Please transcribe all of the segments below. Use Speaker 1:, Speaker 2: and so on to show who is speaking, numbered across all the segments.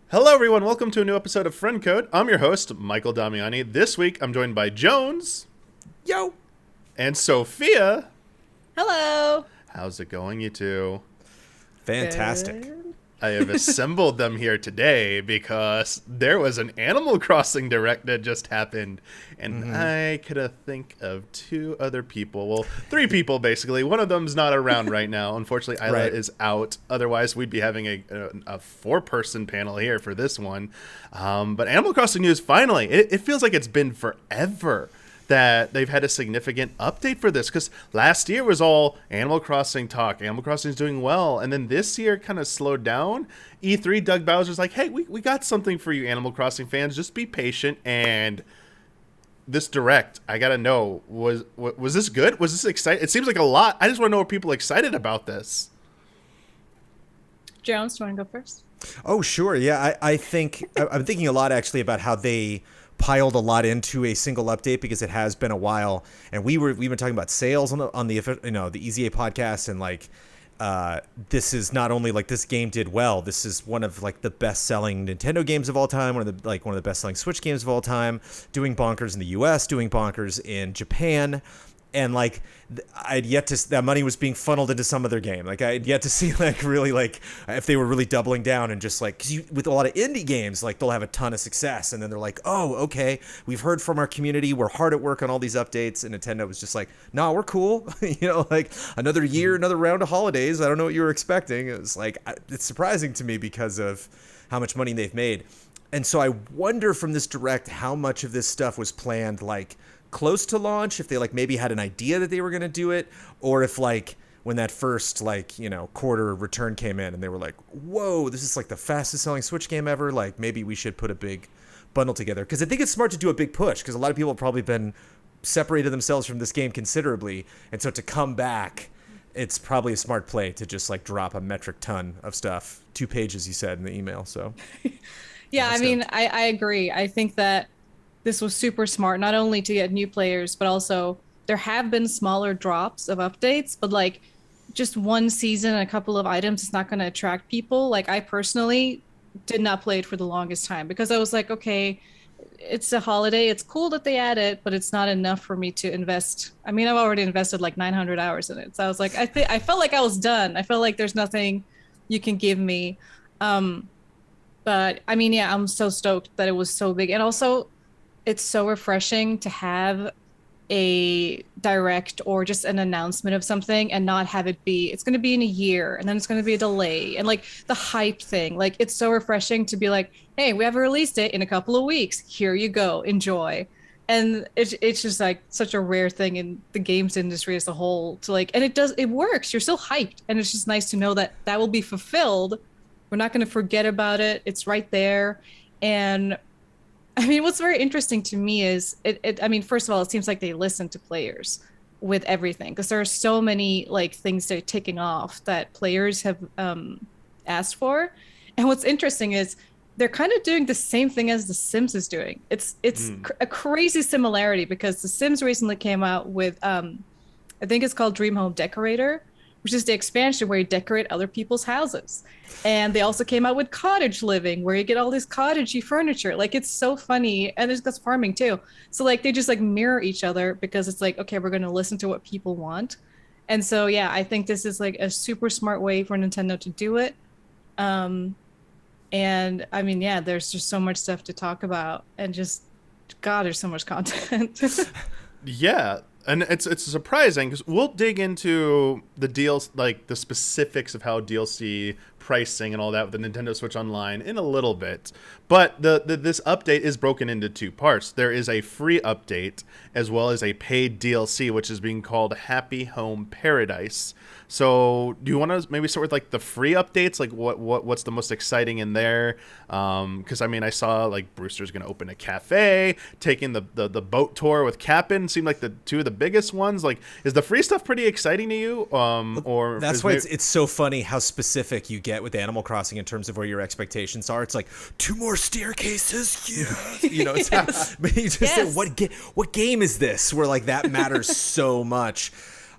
Speaker 1: Hello, everyone. Welcome to a new episode of Friend Code. I'm your host, Michael Damiani. This week, I'm joined by Jones
Speaker 2: Yo.
Speaker 1: and Sophia.
Speaker 3: Hello.
Speaker 1: How's it going, you two?
Speaker 2: Fantastic.
Speaker 3: Good.
Speaker 1: I have assembled them here today because there was an Animal Crossing Direct that just happened, and I could think of two other people. Well, three people, basically. One of them's not around right now. Unfortunately, Isla
Speaker 2: Right.
Speaker 1: is out. Otherwise, we'd be having a four-person panel here for this one. But Animal Crossing news, finally. It feels like it's been forever that they've had a significant update for this, because last year was all Animal Crossing talk. Animal Crossing is doing well, and then this year kind of slowed down. E3, Doug Bowser's like, hey, we got something for you Animal Crossing fans, just be patient. And this Direct, I gotta know, was this good? Was this exciting? It seems like a lot. I just want to know, are people excited about this?
Speaker 3: Jones, do you want to go first?
Speaker 2: Oh, sure. Yeah, I think I'm thinking a lot actually about how they piled a lot into a single update because it has been a while, and we've been talking about sales on the the EZA podcast, and this is not only like this game did well. This is one of like the best selling Nintendo games of all time, one of the best selling Switch games of all time, doing bonkers in the US, doing bonkers in Japan. And that money was being funneled into some other game. Like I had yet to see really if they were really doubling down and just with a lot of indie games, they'll have a ton of success. And then they're like, oh, okay, we've heard from our community. We're hard at work on all these updates. And Nintendo was just like, nah, we're cool. Another year, another round of holidays. I don't know what you were expecting. It was it's surprising to me because of how much money they've made. And so I wonder from this Direct how much of this stuff was planned close to launch, if they maybe had an idea that they were going to do it, or if when that first quarter return came in and they were like, whoa, this is the fastest selling Switch game ever, maybe we should put a big bundle together. Because I think it's smart to do a big push, because a lot of people have probably been separated themselves from this game considerably, and so to come back, it's probably a smart play to just drop a metric ton of stuff. 2 pages, you said in the email. So
Speaker 3: Yeah, I mean, I agree. I think that this was super smart, not only to get new players, but also there have been smaller drops of updates, but just one season and a couple of items is not going to attract people. I personally did not play it for the longest time because I was like, okay, it's a holiday. It's cool that they add it, but it's not enough for me to invest. I mean, I've already invested 900 hours in it. So I was like, I felt like I was done. I felt like there's nothing you can give me. But I mean, yeah, I'm so stoked that it was so big. And also, it's so refreshing to have a direct or just an announcement of something and not have it be, it's going to be in a year and then it's going to be a delay and the hype thing. It's so refreshing to be like, hey, we have a release date in a couple of weeks. Here you go. Enjoy. And it's just such a rare thing in the games industry as a whole to and it works. You're still hyped. And it's just nice to know that that will be fulfilled. We're not going to forget about it. It's right there. And I mean, what's very interesting to me is I mean, first of all, it seems like they listen to players with everything because there are so many things they're ticking off that players have asked for. And what's interesting is they're kind of doing the same thing as The Sims is doing. It's a crazy similarity because The Sims recently came out with I think it's called Dream Home Decorator, which is the expansion where you decorate other people's houses. And they also came out with Cottage Living, where you get all this cottagey furniture. It's so funny. And there's got farming too. So they just mirror each other because it's okay, we're going to listen to what people want. And so, yeah, I think this is a super smart way for Nintendo to do it. And I mean, yeah, there's just so much stuff to talk about and just, God, there's so much content.
Speaker 1: Yeah. And it's surprising because we'll dig into the deals, the specifics of how DLC pricing and all that with the Nintendo Switch Online in a little bit. But this update is broken into 2 parts. There is a free update as well as a paid DLC, which is being called Happy Home Paradise. So do you want to maybe start with the free updates? What's the most exciting in there? Because I mean, I saw Brewster's going to open a cafe, taking the boat tour with Cap'n seemed like the 2 of the biggest ones. Is the free stuff pretty exciting to you? Or
Speaker 2: that's why it's so funny how specific you get with Animal Crossing in terms of where your expectations are. It's 2 more staircases, yeah. It's
Speaker 3: Yes.
Speaker 2: you just say, what game is this? Where that matters so much.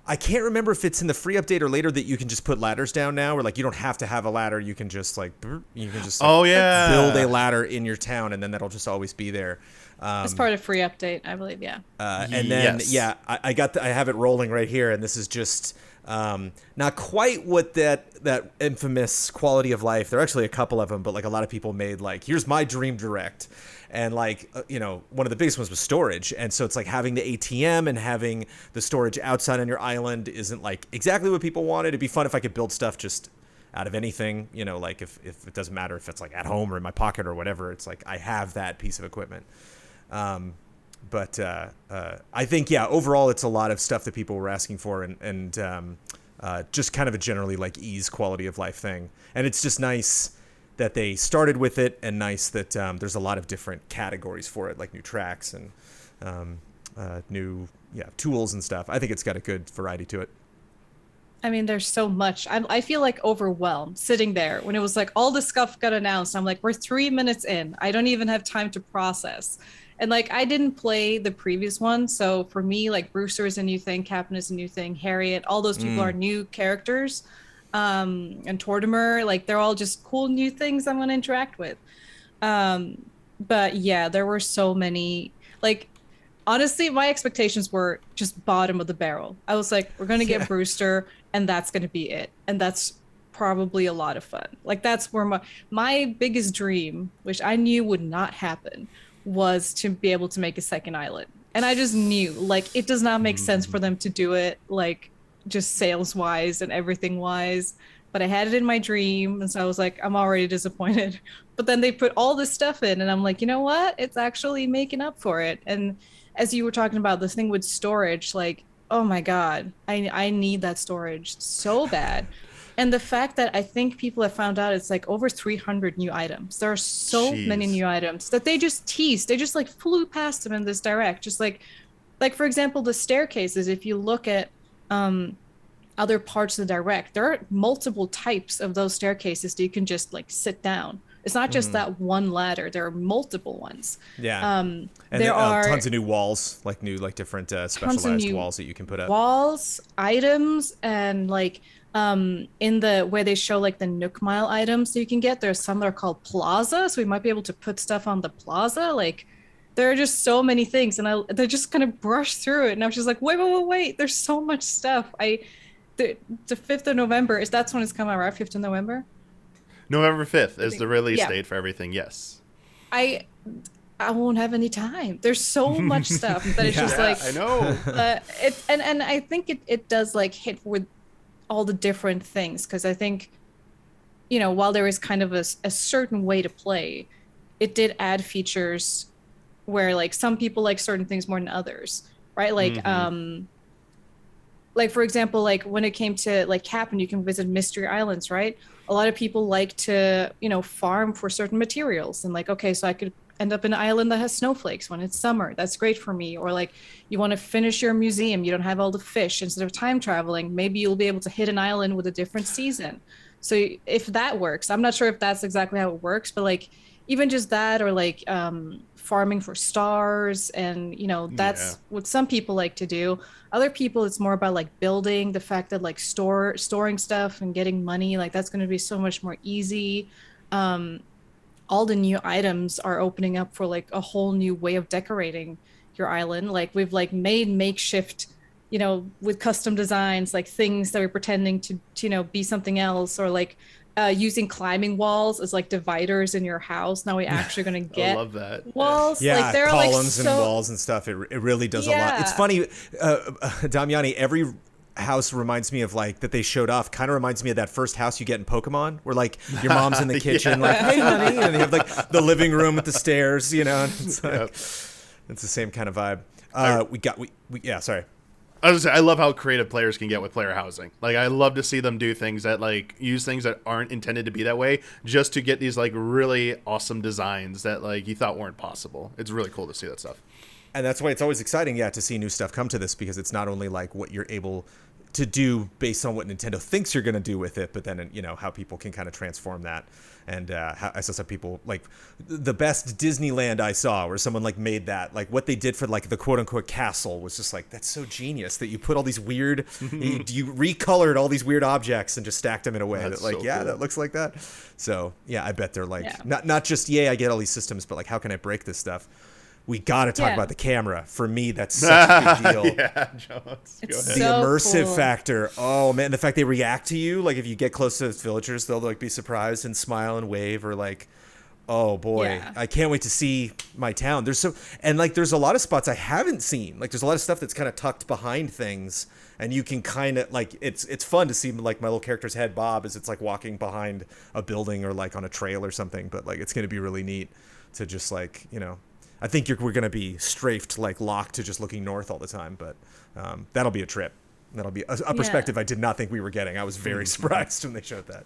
Speaker 2: I can't remember if it's in the free update or later that you can just put ladders down now, or like you don't have to have a ladder. You can just like build a ladder in your town, and then that'll just always be there.
Speaker 3: It's part of free update, I believe. Yeah.
Speaker 2: And then I have it rolling right here, and this is just not quite what that infamous quality of life. There are actually a couple of them, but like a lot of people made like, here's my dream direct. And like, one of the biggest ones was storage. And so it's like having the ATM and having the storage outside on your island isn't like exactly what people wanted. It'd be fun if I could build stuff just out of anything, like if it doesn't matter if it's like at home or in my pocket or whatever, it's like I have that piece of equipment. But I think, overall it's a lot of stuff that people were asking for and just kind of a generally like ease quality of life thing. And it's just nice that they started with it, and nice that there's a lot of different categories for it, like new tracks and new tools and stuff. I think it's got a good variety to it.
Speaker 3: I mean, there's so much. I feel like overwhelmed sitting there when it was like all this stuff got announced. I'm like, we're 3 minutes in. I don't even have time to process. And like, I didn't play the previous one. So for me, like Brewster is a new thing. Captain is a new thing. Harriet, all those people are new characters. And Tortimer, like they're all just cool new things I'm going to interact with. But yeah, there were so many, like, honestly, my expectations were just bottom of the barrel. I was like, we're going to get Brewster and that's going to be it. And that's probably a lot of fun. Like that's where my biggest dream, which I knew would not happen, was to be able to make a second island. And I just knew like, it does not make sense for them to do it like just sales wise and everything wise, but I had it in my dream. And so I was like, I'm already disappointed, but then they put all this stuff in and I'm like, you know what? It's actually making up for it. And as you were talking about this thing with storage, like, oh my God, I need that storage so bad. And the fact that I think people have found out it's like over 300 new items. There are so many new items that they just teased. They just like flew past them in this direct. Just like for example, the staircases, if you look at other parts of the direct, there are multiple types of those staircases that you can just like sit down. It's not just that one ladder. There are multiple ones. Yeah. And
Speaker 2: there are tons of new walls, like different specialized walls that you can put up.
Speaker 3: Walls, items, and like in the where they show like the Nook Mile items that you can get, there's some that are called Plaza. So we might be able to put stuff on the Plaza. Like there are just so many things, and they just kind of brushed through it. And I was just like, wait. There's so much stuff. The 5th of November, that's when it's coming out, right? 5th of November?
Speaker 1: November 5th is the release date for everything, yes.
Speaker 3: I won't have any time. There's so much stuff that it's just like...
Speaker 1: I know.
Speaker 3: And I think it does like hit with all the different things, because I think, while there is kind of a certain way to play, it did add features where like some people like certain things more than others, right? Like, like for example, like when it came to like Captain, you can visit mystery islands, right? A lot of people like to, farm for certain materials and like, okay, so I could end up in an island that has snowflakes when it's summer. That's great for me. Or like you want to finish your museum, you don't have all the fish. Instead of time traveling, maybe you'll be able to hit an island with a different season. So if that works, I'm not sure if that's exactly how it works, but like even just that, or like farming for stars, and that's what some people like to do. Other people, it's more about like building, the fact that like storing stuff and getting money, like that's going to be so much more easy. All the new items are opening up for like a whole new way of decorating your island. Like we've like made makeshift, with custom designs, like things that we're pretending to be something else, or like using climbing walls as like dividers in your house. Now we actually going to get
Speaker 1: I love that.
Speaker 3: Walls.
Speaker 2: Yeah,
Speaker 3: like there
Speaker 2: columns
Speaker 3: are like
Speaker 2: and walls and stuff. It really does a lot. It's funny, Damiani, every house reminds me of like that they showed off, kind of reminds me of that first house you get in Pokemon, where like your mom's in the kitchen like, hey honey, and you have like the living room with the stairs, and it's like it's the same kind of vibe. Sorry.
Speaker 1: I love how creative players can get with player housing. Like, I love to see them do things that, like, use things that aren't intended to be that way just to get these, like, really awesome designs that, like, you thought weren't possible. It's really cool to see that stuff.
Speaker 2: And that's why it's always exciting, to see new stuff come to this, because it's not only, like, what you're able to do based on what Nintendo thinks you're going to do with it, but then, you know, how people can kind of transform that. And how I saw some people, like, the best Disneyland I saw where someone, like, made that, like, what they did for, like, the quote-unquote castle was just, like, that's so genius that you put all these weird, you recolored all these weird objects and just stacked them in a way
Speaker 1: That's
Speaker 2: that, like,
Speaker 1: so
Speaker 2: yeah,
Speaker 1: cool.
Speaker 2: that looks like that. So, yeah, I bet they're, like, not just, yay, I get all these systems, but, like, how can I break this stuff? We got to talk about the camera. For me, that's such a big deal.
Speaker 1: Yeah, Jones, go ahead.
Speaker 2: The immersive factor. Oh man, the fact they react to you, like if you get close to the villagers, they'll like be surprised and smile and wave, or like, oh boy, I can't wait to see my town. There's a lot of spots I haven't seen. Like there's a lot of stuff that's kind of tucked behind things, and you can kind of like it's fun to see like my little character's head bob as it's like walking behind a building or like on a trail or something. But like it's gonna be really neat to just like, you know. I think we're going to be strafed, like locked to just looking north all the time, but that'll be a trip. That'll be a perspective I did not think we were getting. I was very surprised when they showed that.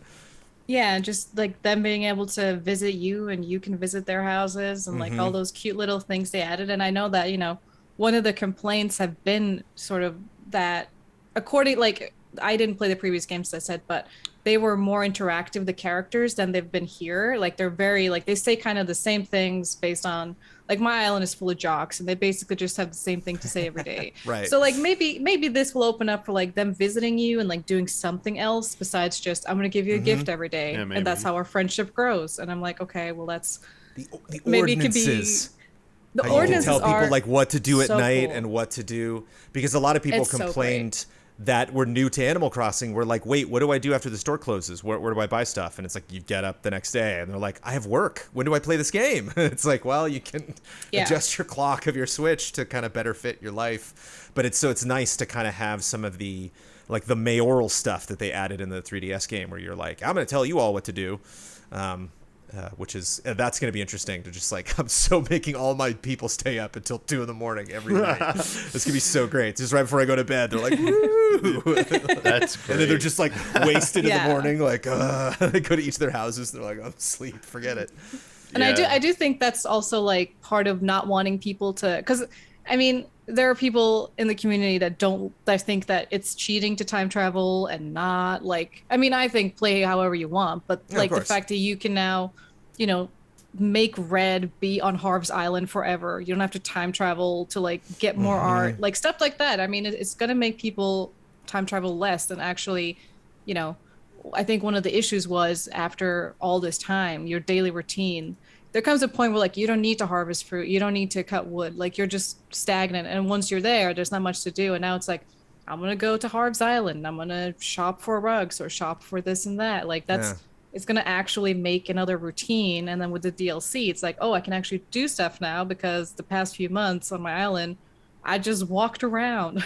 Speaker 3: Yeah, just like them being able to visit you and you can visit their houses and like all those cute little things they added. And I know that, you know, one of the complaints have been sort of that like I didn't play the previous games, as I said, but they were more interactive, the characters, than they've been here. Like they're very like they say kind of the same things based on like my island is full of jocks and they basically just have the same thing to say every day.
Speaker 2: Right.
Speaker 3: So like maybe this will open up for like them visiting you and like doing something else besides just I'm gonna give you a gift every day.
Speaker 1: Yeah,
Speaker 3: and that's how our friendship grows. And I'm like, okay, well that's
Speaker 2: the
Speaker 3: maybe it could be
Speaker 2: ordinances.
Speaker 3: the
Speaker 2: How you can tell people
Speaker 3: are
Speaker 2: like what to do at
Speaker 3: so
Speaker 2: night
Speaker 3: cool.
Speaker 2: and what to do, because a lot of people
Speaker 3: It's so
Speaker 2: complained that were new to Animal Crossing. We're like, wait, what do I do after the store closes? Where do I buy stuff? And it's like, you get up the next day and they're like, I have work. When do I play this game? It's like, well, you can adjust your clock of your Switch to kind of better fit your life. But it's nice to kind of have some of the like the mayoral stuff that they added in the 3DS game where you're like, I'm going to tell you all what to do. Which is that's going to be interesting to just like I'm so making all my people stay up until 2 a.m. every night. It's going to be so great. Just right before I go to bed, they're like, woo!
Speaker 1: That's great.
Speaker 2: And then they're just like wasted in the morning, like they go to each of their houses. And they're like, I'm asleep. Forget it.
Speaker 3: And I do think that's also like part of not wanting people to, because I mean there are people in the community that think that it's cheating to time travel and not like, I mean I think play however you want, but like the fact that you can now, you know, make Red be on Harv's Island forever. You don't have to time travel to like get more art, like stuff like that. I mean it's gonna make people time travel less than actually, you know. I think one of the issues was after all this time, your daily routine, there comes a point where like you don't need to harvest fruit, you don't need to cut wood, like you're just stagnant. And once you're there, there's not much to do. And now it's like, I'm gonna go to Harv's Island, I'm gonna shop for rugs or shop for this and that. Like it's gonna actually make another routine. And then with the DLC, it's like, oh, I can actually do stuff now because the past few months on my island, I just walked around.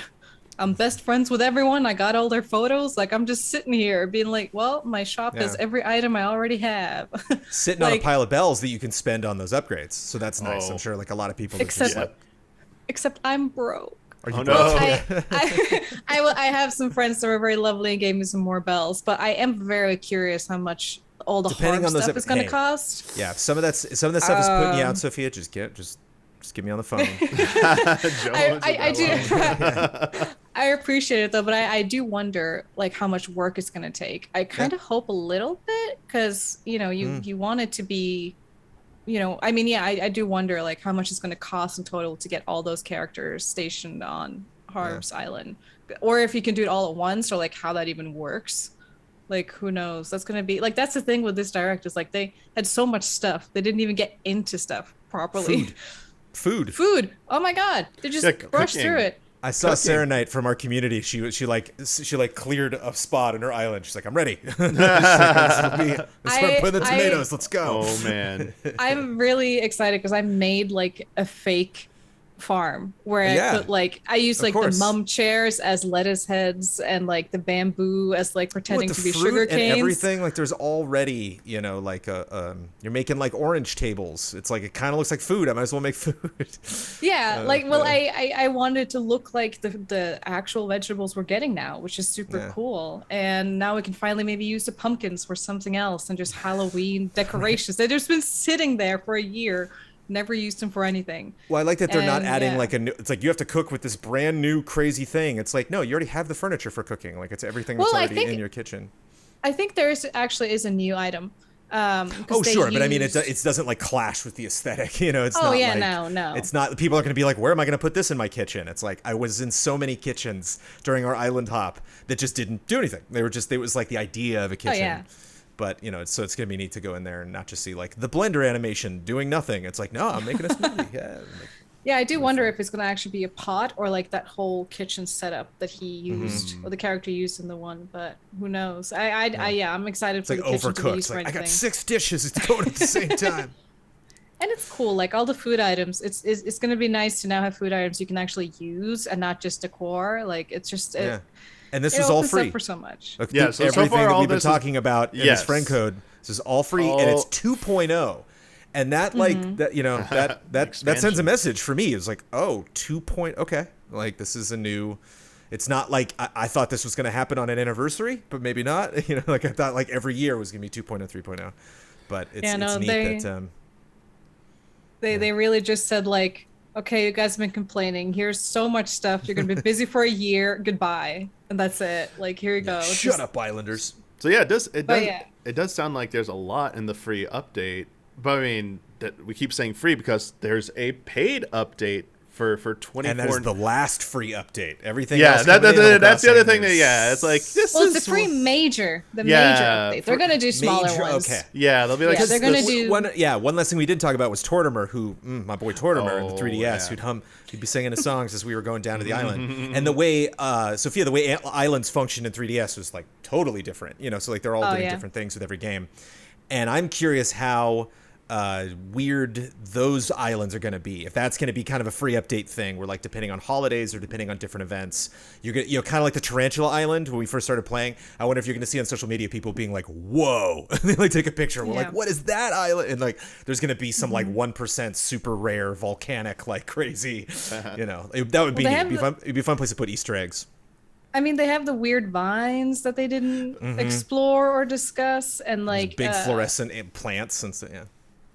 Speaker 3: I'm best friends with everyone. I got all their photos. Like I'm just sitting here being like, well, my shop has every item I already have.
Speaker 2: Sitting like, on a pile of bells that you can spend on those upgrades. So that's nice. I'm sure like a lot of people.
Speaker 3: Except I'm broke.
Speaker 2: Are you broke?
Speaker 3: No. I have some friends that were very lovely and gave me some more bells, but I am very curious how much all the hard stuff is going to cost.
Speaker 2: Yeah, some of that stuff is putting you out, Sophia. Just give me on the phone.
Speaker 3: I do. I appreciate it though, but I do wonder like how much work it's going to take. I kind of hope a little bit because you know you want it to be, you know, I mean I do wonder like how much it's going to cost in total to get all those characters stationed on Harv's Island, or if you can do it all at once, or like how that even works. Like who knows? That's going to be like that's the thing with this direct is like they had so much stuff they didn't even get into stuff properly.
Speaker 2: Food.
Speaker 3: Oh my god! They just brushed through it.
Speaker 2: I saw Sarah Knight from our community. She cleared a spot in her island. She's like, I'm ready. Let's start putting the tomatoes. Let's go.
Speaker 1: Oh man.
Speaker 3: I'm really excited because I made like a fake farm where I put like I used like the mum chairs as lettuce heads and like the bamboo as like pretending to be sugar canes
Speaker 2: and everything. Like there's already, you know, like you're making like orange tables. It's like it kind of looks like food. I might as well make food.
Speaker 3: I wanted it to look like the actual vegetables we're getting now, which is super cool. And now we can finally maybe use the pumpkins for something else and just Halloween decorations. They've just been sitting there for a year never used them for anything.
Speaker 2: Well, I like that they're not
Speaker 3: And,
Speaker 2: adding
Speaker 3: yeah.
Speaker 2: like a new, it's like you have to cook with this brand new crazy thing. It's like, no, you already have the furniture for cooking. Like it's everything that's
Speaker 3: Well, I
Speaker 2: already
Speaker 3: think
Speaker 2: in your kitchen.
Speaker 3: I think there is actually is a new item. 'Cause
Speaker 2: Oh,
Speaker 3: they
Speaker 2: sure, but I mean, it
Speaker 3: used-
Speaker 2: doesn't like clash with the aesthetic. You know, it's
Speaker 3: Oh,
Speaker 2: not
Speaker 3: yeah,
Speaker 2: like,
Speaker 3: no.
Speaker 2: it's not, people are going to be like, where am I going to put this in my kitchen? It's like, I was in so many kitchens during our island hop that just didn't do anything. They were just, it was like the idea of a kitchen.
Speaker 3: yeah.
Speaker 2: But, you know, so it's going to be neat to go in there and not just see like the blender animation doing nothing. It's like, no, I'm making a smoothie. Yeah.
Speaker 3: Yeah, I do wonder if it's going to actually be a pot or like that whole kitchen setup that he used or the character used in the one. But who knows? Yeah, I'm excited
Speaker 2: It's
Speaker 3: for
Speaker 2: like
Speaker 3: the kitchen to be
Speaker 2: overcooked.
Speaker 3: used for
Speaker 2: Like, I
Speaker 3: anything.
Speaker 2: got 6 dishes. It's going at the same time.
Speaker 3: And it's cool, like all the food items. It's going to be nice to now have food items you can actually use and not just decor. Like it's just
Speaker 2: Yeah. And this
Speaker 3: it
Speaker 2: was all
Speaker 3: opens up
Speaker 2: free.
Speaker 3: for so much.
Speaker 2: Look,
Speaker 1: Yeah, so
Speaker 2: everything
Speaker 1: far
Speaker 2: that
Speaker 1: all
Speaker 2: we've been
Speaker 1: this is-
Speaker 2: talking about in
Speaker 1: Yes.
Speaker 2: this friend code, this is all free, and it's 2.0. And that, like, that, you know, that sends a
Speaker 1: Expansion.
Speaker 2: message for me. It's like, oh, 2.0, okay. Like, this is a new, it's not like, I thought this was going to happen on an anniversary, but maybe not. You know, like, I thought, like, every year was going to be 2.0, 3.0. But it's,
Speaker 3: Yeah, no,
Speaker 2: it's neat that,
Speaker 3: They really just said like, okay, you guys have been complaining. Here's so much stuff. You're gonna be busy for a year. Goodbye, and that's it. Like here you go.
Speaker 2: shut up, Islanders.
Speaker 1: So yeah, it
Speaker 3: yeah.
Speaker 1: does sound like there's a lot in the free update. But I mean, that we keep saying free because there's a paid update for 24.
Speaker 2: And that is the last free update. Everything
Speaker 1: yeah,
Speaker 2: else coming in, Animal
Speaker 1: that's the other
Speaker 2: Crossing
Speaker 1: thing.
Speaker 2: is-
Speaker 1: It's like this
Speaker 3: Well,
Speaker 1: is
Speaker 3: it's the free major, major
Speaker 1: Yeah,
Speaker 3: update. They're gonna do smaller
Speaker 2: Major-
Speaker 3: ones.
Speaker 2: okay.
Speaker 1: Yeah, they'll be like
Speaker 3: Yeah, they're gonna
Speaker 1: this-
Speaker 3: do-
Speaker 2: One last thing we did talk about was Tortimer, who my boy Tortimer in the
Speaker 1: Oh,
Speaker 2: 3DS,
Speaker 1: yeah.
Speaker 2: he'd be singing his songs as we were going down to the island. And the way Sophia, the way islands function in 3DS was like totally different. You know, so like they're all doing
Speaker 3: yeah.
Speaker 2: different things with every game. And I'm curious how weird those islands are going to be. If that's going to be kind of a free update thing, where like depending on holidays or depending on different events, you're gonna, you know, kind of like the Tarantula Island when we first started playing. I wonder if you're going to see on social media people being like, "Whoa!" and they like take a picture. We're like,
Speaker 3: Yeah.
Speaker 2: "What is that island?" And like, there's going to be some like 1% super rare volcanic like crazy. You know, that would be
Speaker 3: Well,
Speaker 2: neat.
Speaker 3: they
Speaker 2: It'd be
Speaker 3: have
Speaker 2: fun. It'd be a fun place to put Easter eggs.
Speaker 3: I mean, they have the weird vines that they didn't explore or discuss, and like
Speaker 2: Big fluorescent plants and stuff. Yeah.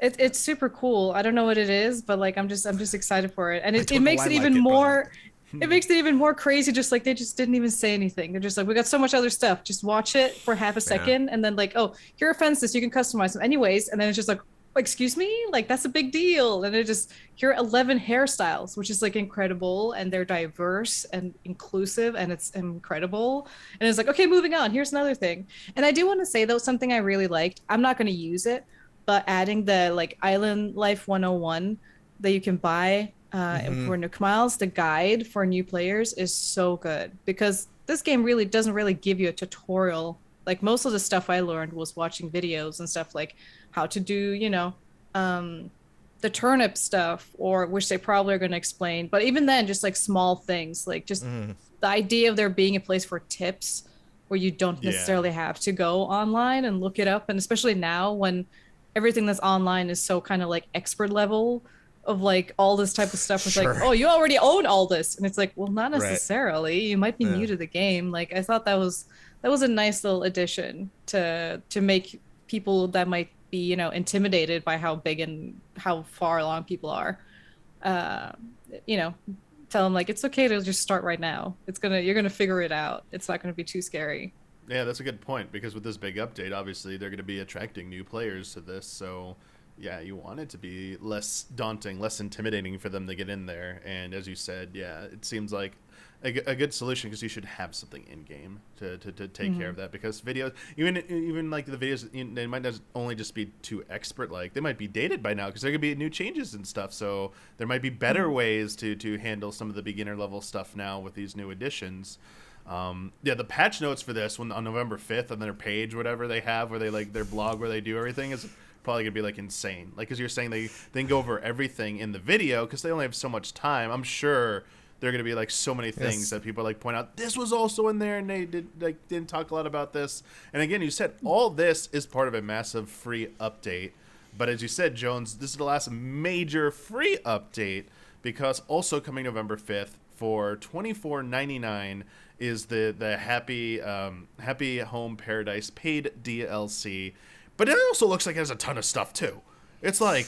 Speaker 3: it's super cool. I don't know what it is, but like I'm just excited for it, and it
Speaker 2: don't know
Speaker 3: makes
Speaker 2: why
Speaker 3: it
Speaker 2: I like
Speaker 3: even
Speaker 2: it, but I
Speaker 3: more. It makes it even more crazy. Just like they just didn't even say anything. They're just like, we got so much other stuff. Just watch it for half a second, and then like, oh, here are fences. You can customize them anyways. And then it's just like, excuse me, like that's a big deal. And it just here are 11 hairstyles, which is like incredible, and they're diverse and inclusive, and it's incredible. And it's like, okay, moving on. Here's another thing. And I do want to say though, something I really liked. I'm not going to use it, but adding the like Island Life 101 that you can buy for Nook Miles, the guide for new players is so good, because this game really doesn't really give you a tutorial. Like most of the stuff I learned was watching videos and stuff like how to do, you know, the turnip stuff, or which they probably are going to explain. But even then, just like small things, like just the idea of there being a place for tips where you don't necessarily have to go online and look it up. And especially now when everything that's online is so kind of like expert level of like all this type of stuff. It's
Speaker 2: Sure.
Speaker 3: like, oh, you already own all this. And it's like, well, not
Speaker 2: Right.
Speaker 3: necessarily. You might be new to the game. Like I thought that was a nice little addition to make people that might be, you know, intimidated by how big and how far along people are, you know, tell them like it's okay to just start right now. You're gonna figure it out. It's not gonna be too scary.
Speaker 1: Yeah, that's a good point, because with this big update, obviously they're going to be attracting new players to this. So, yeah, you want it to be less daunting, less intimidating for them to get in there. And as you said, yeah, it seems like a good solution, because you should have something in game to take care of that. Because videos, even like the videos, they might not only just be too expert, like they might be dated by now, because there could be new changes and stuff. So there might be better ways to handle some of the beginner level stuff now with these new additions. Yeah, the patch notes for this on November 5th on their page, whatever they have, where they like their blog where they do everything, is probably gonna be like insane. Like, as you're saying, they can go over everything in the video because they only have so much time. I'm sure they're gonna be like so many things that people like point out. This was also in there, and they didn't talk a lot about this. And again, you said all this is part of a massive free update. But as you said, Jones, this is the last major free update, because also coming November 5th for $24.99 is the Happy Home Paradise paid DLC. But it also looks like it has a ton of stuff too. It's like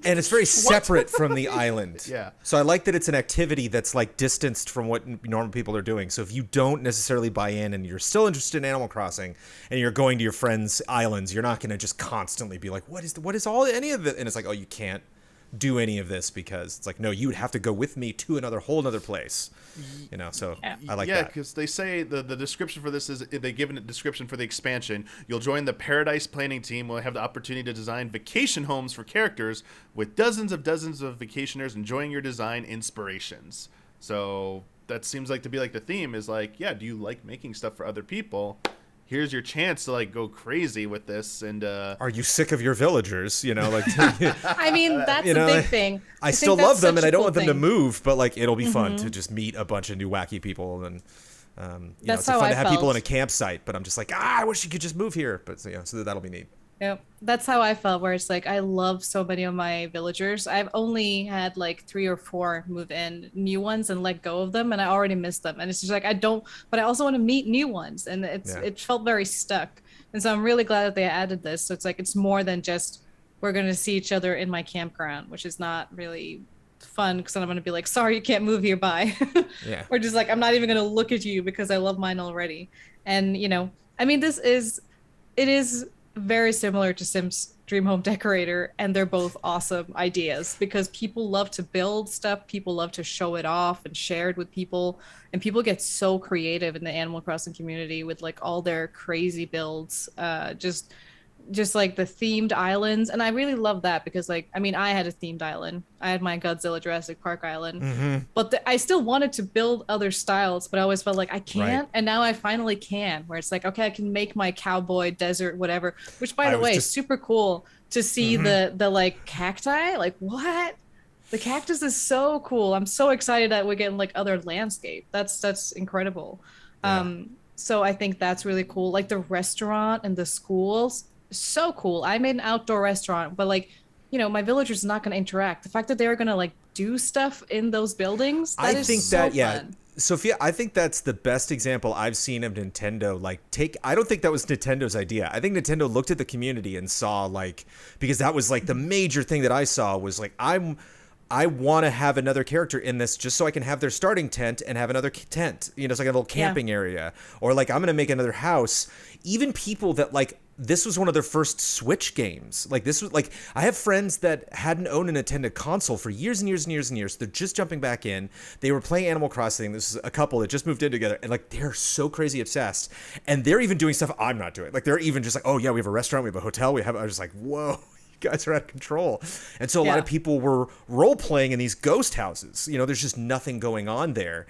Speaker 2: And it's very separate from the island.
Speaker 1: Yeah.
Speaker 2: So I like that it's an activity that's like distanced from what normal people are doing. So if you don't necessarily buy in and you're still interested in Animal Crossing and you're going to your friends' islands, you're not going to just constantly be like, what is all any of it? And it's like, oh, you can't do any of this because it's like, no, you would have to go with me to whole another place. You know, so I like that.
Speaker 1: Yeah, because they say the description for this is they give a description for the expansion. You'll join the Paradise Planning team. We'll have the opportunity to design vacation homes for characters with dozens of vacationers enjoying your design inspirations. So that seems like to be like the theme is like, yeah, do you like making stuff for other people? Here's your chance to like go crazy with this. And
Speaker 2: are you sick of your villagers? You know, like
Speaker 3: I mean, that's a big thing.
Speaker 2: I still love them and I don't want them to move, but like it'll be fun to just meet a bunch of new wacky people and you know, it's fun to have people in a campsite, but I'm just like, I wish you could just move here. But you know, so that'll be neat.
Speaker 3: Yep. That's how I felt, where it's like I love so many of my villagers. I've only had like 3 or 4 move in, new ones, and let go of them, and I already miss them. And it's just like I don't, but I also want to meet new ones, and it felt very stuck. And so I'm really glad that they added this. So it's like it's more than just we're going to see each other in my campground, which is not really fun because then I'm going to be like, sorry, you can't move here, bye.
Speaker 2: Yeah.
Speaker 3: Or just like I'm not even going to look at you because I love mine already. And you know, I mean, it is very similar to Sims Dream Home Decorator, and they're both awesome ideas because people love to build stuff, people love to show it off and share it with people, and people get so creative in the Animal Crossing community with like all their crazy builds, just like the themed islands. And I really love that because like, I mean, I had a themed island. I had my Godzilla Jurassic Park island, but I still wanted to build other styles, but I always felt like I can't. Right. And now I finally can, where it's like, okay, I can make my cowboy desert, whatever, which by the way, is super cool to see the like cacti, like what? The cactus is so cool. I'm so excited that we're getting like other landscape. That's incredible. Yeah. So I think that's really cool. Like the restaurant and the schools, so cool. I made an outdoor restaurant, but like, you know, my villagers are not going to interact. The fact that they're going to like do stuff in those buildings, that is so fun.
Speaker 2: Sophia, I think that's the best example I've seen of Nintendo. Like, I don't think that was Nintendo's idea. I think Nintendo looked at the community and saw like, because that was like the major thing that I saw was like, I want to have another character in this just so I can have their starting tent and have another tent. You know, it's like a little camping area. Or like, I'm going to make another house. Even people that like, this was one of their first Switch games. Like this was like, I have friends that hadn't owned a Nintendo console for years and years and years and years. They're just jumping back in. They were playing Animal Crossing. This is a couple that just moved in together. And like, they're so crazy obsessed. And they're even doing stuff I'm not doing. Like they're even just like, oh yeah, we have a restaurant, we have a hotel. I was just like, whoa. Guys are out of control. And so a lot of people were role playing in these ghost houses. You know, there's just nothing going on there.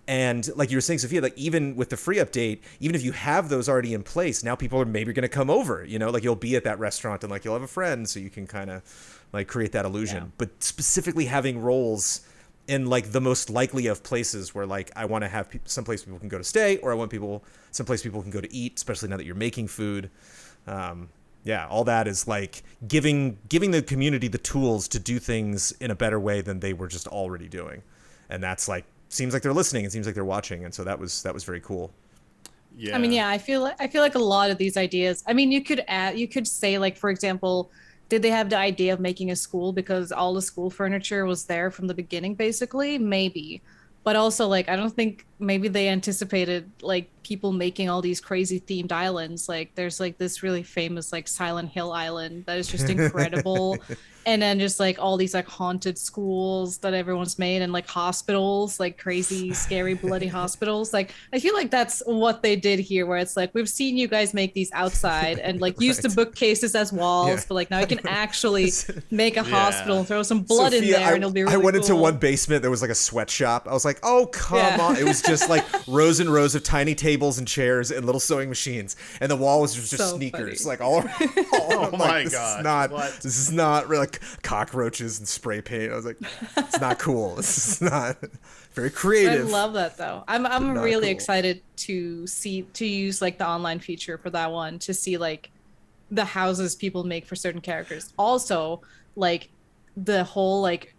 Speaker 2: And like you were saying, Sophia, like even with the free update, even if you have those already in place, now people are maybe going to come over, you know, like you'll be at that restaurant and like you'll have a friend, so you can kind of like create that illusion. Yeah. But specifically having roles in like the most likely of places where like I want to have someplace people can go to stay, or I want someplace people can go to eat, especially now that you're making food. Yeah, all that is like giving the community the tools to do things in a better way than they were just already doing. And that's like, seems like they're listening. It seems like they're watching. And so that was very cool.
Speaker 3: Yeah. I mean, yeah, I feel like a lot of these ideas, I mean, you could say like, for example, did they have the idea of making a school because all the school furniture was there from the beginning, basically? Maybe. But also, like, I don't think maybe they anticipated, like, people making all these crazy themed islands. Like, there's, like, this really famous, like, Silent Hill Island that is just incredible. And then just, like, all these, like, haunted schools that everyone's made, and, like, hospitals, like, crazy, scary, bloody hospitals. Like, I feel like that's what they did here, where it's, like, we've seen you guys make these outside and, like, use the bookcases as walls, but, like, now you can actually make a hospital and throw some blood in there, and it'll be really
Speaker 2: I went
Speaker 3: cool.
Speaker 2: into one basement, there was, like, a sweatshop. I was like, oh, come on. It was just, like, rows and rows of tiny tables and chairs and little sewing machines, and the wall was just
Speaker 3: So
Speaker 2: sneakers,
Speaker 3: funny.
Speaker 2: like, all around.
Speaker 1: Oh my God.
Speaker 2: This is not really, like, cockroaches and spray paint. I was like, it's not cool. This is not very creative.
Speaker 3: I love that though. I'm really
Speaker 2: cool.
Speaker 3: excited to use like the online feature for that one, to see like the houses people make for certain characters. Also, like the whole like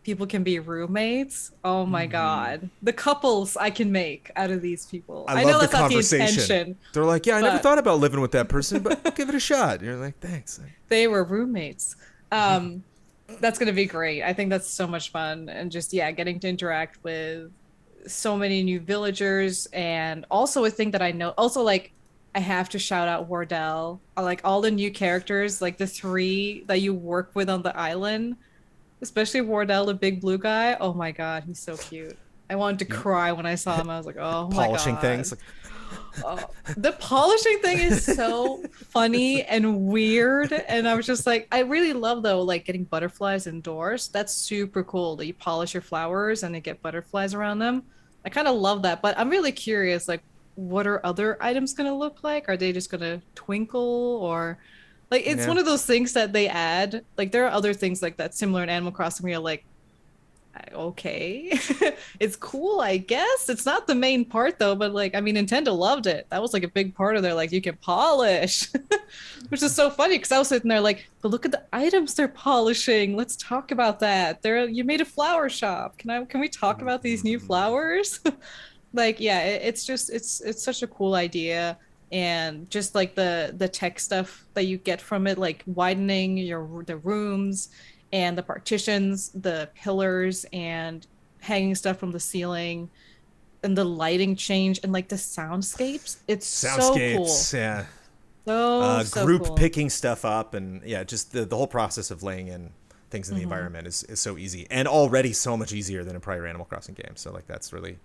Speaker 3: people can be roommates. Oh my God, the couples I can make out of these people.
Speaker 2: I
Speaker 3: know
Speaker 2: love
Speaker 3: that's
Speaker 2: the
Speaker 3: not the
Speaker 2: conversation.
Speaker 3: intention.
Speaker 2: They're like, yeah, I never thought about living with that person, but I'll give it a shot. You're like, thanks.
Speaker 3: They were roommates. That's gonna be great. I think that's so much fun, and just yeah, getting to interact with so many new villagers, and also a thing that I know. Also, like I have to shout out Wardell. I like all the new characters, like the three that you work with on the island, especially Wardell, the big blue guy. Oh my god, he's so cute. I wanted to cry when I saw him. I was like, oh my god.
Speaker 2: Polishing things. Like,
Speaker 3: The polishing thing is so funny and weird, and I was just like, I really love though, like getting butterflies indoors. That's super cool that you polish your flowers and they get butterflies around them. I kind of love that, but I'm really curious, like, what are other items gonna look like? Are they just gonna twinkle, or like it's one of those things that they add? Like there are other things like that similar in Animal Crossing where you're like, okay, it's cool, I guess. It's not the main part though, but like I mean Nintendo loved it. That was like a big part of their like you can polish. Which is so funny because I was sitting there like, but look at the items they're polishing. Let's talk about that. You made a flower shop. Can we talk about these new flowers? Like yeah, it's just it's such a cool idea. And just like the tech stuff that you get from it, like widening the rooms and the partitions, the pillars, and hanging stuff from the ceiling, and the lighting change, and like the soundscapes. It's so cool.
Speaker 2: Yeah.
Speaker 3: So
Speaker 2: group
Speaker 3: cool.
Speaker 2: picking stuff up, and yeah, just the whole process of laying in things in the environment is so easy, and already so much easier than a prior Animal Crossing game. So like that's really,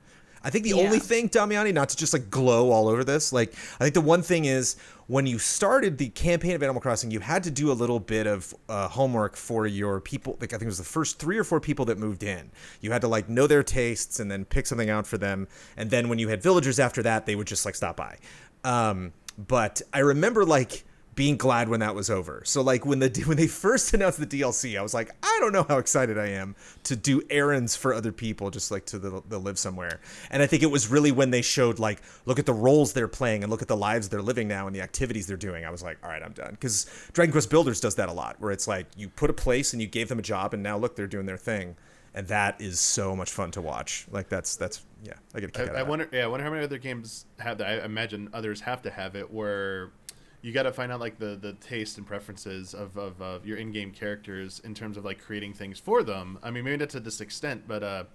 Speaker 2: I think the only thing, Damiani, not to just like glow all over this, like I think the one thing is when you started the campaign of Animal Crossing, you had to do a little bit of homework for your people. Like I think it was the first 3 or 4 people that moved in. You had to like know their tastes and then pick something out for them. And then when you had villagers after that, they would just like stop by. But I remember like being glad when that was over. So like when they first announced the DLC, I was like, I don't know how excited I am to do errands for other people, just like they'll live somewhere. And I think it was really when they showed like, look at the roles they're playing and look at the lives they're living now and the activities they're doing. I was like, all right, I'm done. Because Dragon Quest Builders does that a lot, where it's like you put a place and you gave them a job and now look, they're doing their thing. And that is so much fun to watch. Like that's yeah, I get a kick out of that.
Speaker 1: I wonder how many other games have that. I imagine others have to have it where you got to find out like the taste and preferences of your in-game characters in terms of like creating things for them. I mean, maybe not to this extent, but I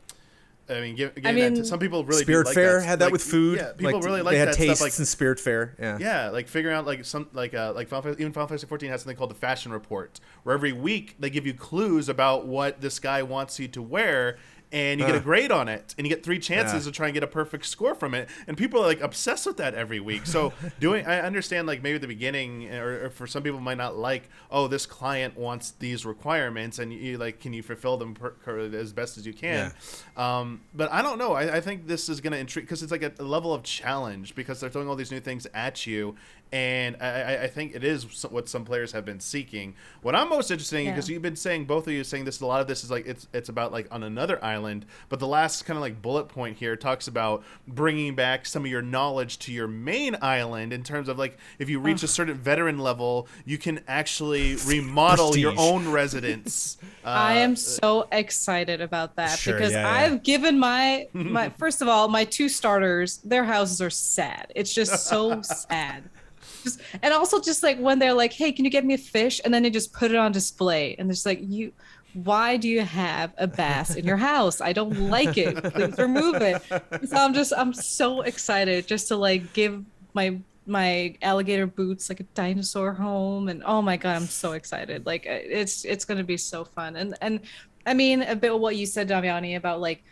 Speaker 1: mean, some people really
Speaker 2: Spirit
Speaker 1: do like
Speaker 2: Fair
Speaker 1: that.
Speaker 2: had that
Speaker 1: like,
Speaker 2: with food.
Speaker 1: Yeah, people
Speaker 2: like,
Speaker 1: really like
Speaker 2: they had
Speaker 1: that
Speaker 2: tastes
Speaker 1: stuff. Like
Speaker 2: in Spirit Fair. Yeah,
Speaker 1: yeah, like figuring out like some like even Final Fantasy 14 has something called the Fashion Report, where every week they give you clues about what this guy wants you to wear. And you get a grade on it, and you get 3 chances to try and get a perfect score from it. And people are like obsessed with that every week. So I understand like maybe at the beginning, or for some people might not like, oh, this client wants these requirements, and you like, can you fulfill them as best as you can? Yeah. But I don't know. I think this is going to intrigue because it's like a level of challenge because they're throwing all these new things at you. And I think it is what some players have been seeking. What I'm most interested in, because you've been saying, both of you saying this, a lot of this is like it's about like on another island. But the last kind of like bullet point here talks about bringing back some of your knowledge to your main island in terms of like if you reach a certain veteran level, you can actually remodel your own residence.
Speaker 3: I am so excited about that because I've given my first of all, my 2 starters, their houses are sad. It's just so sad. And also just like when they're like, hey, can you get me a fish? And then they just put it on display. And it's like, why do you have a bass in your house? I don't like it. Please remove it. So I'm so excited just to like give my alligator boots like a dinosaur home. And oh my God, I'm so excited. Like it's going to be so fun. And I mean, a bit of what you said, Damiani, about like,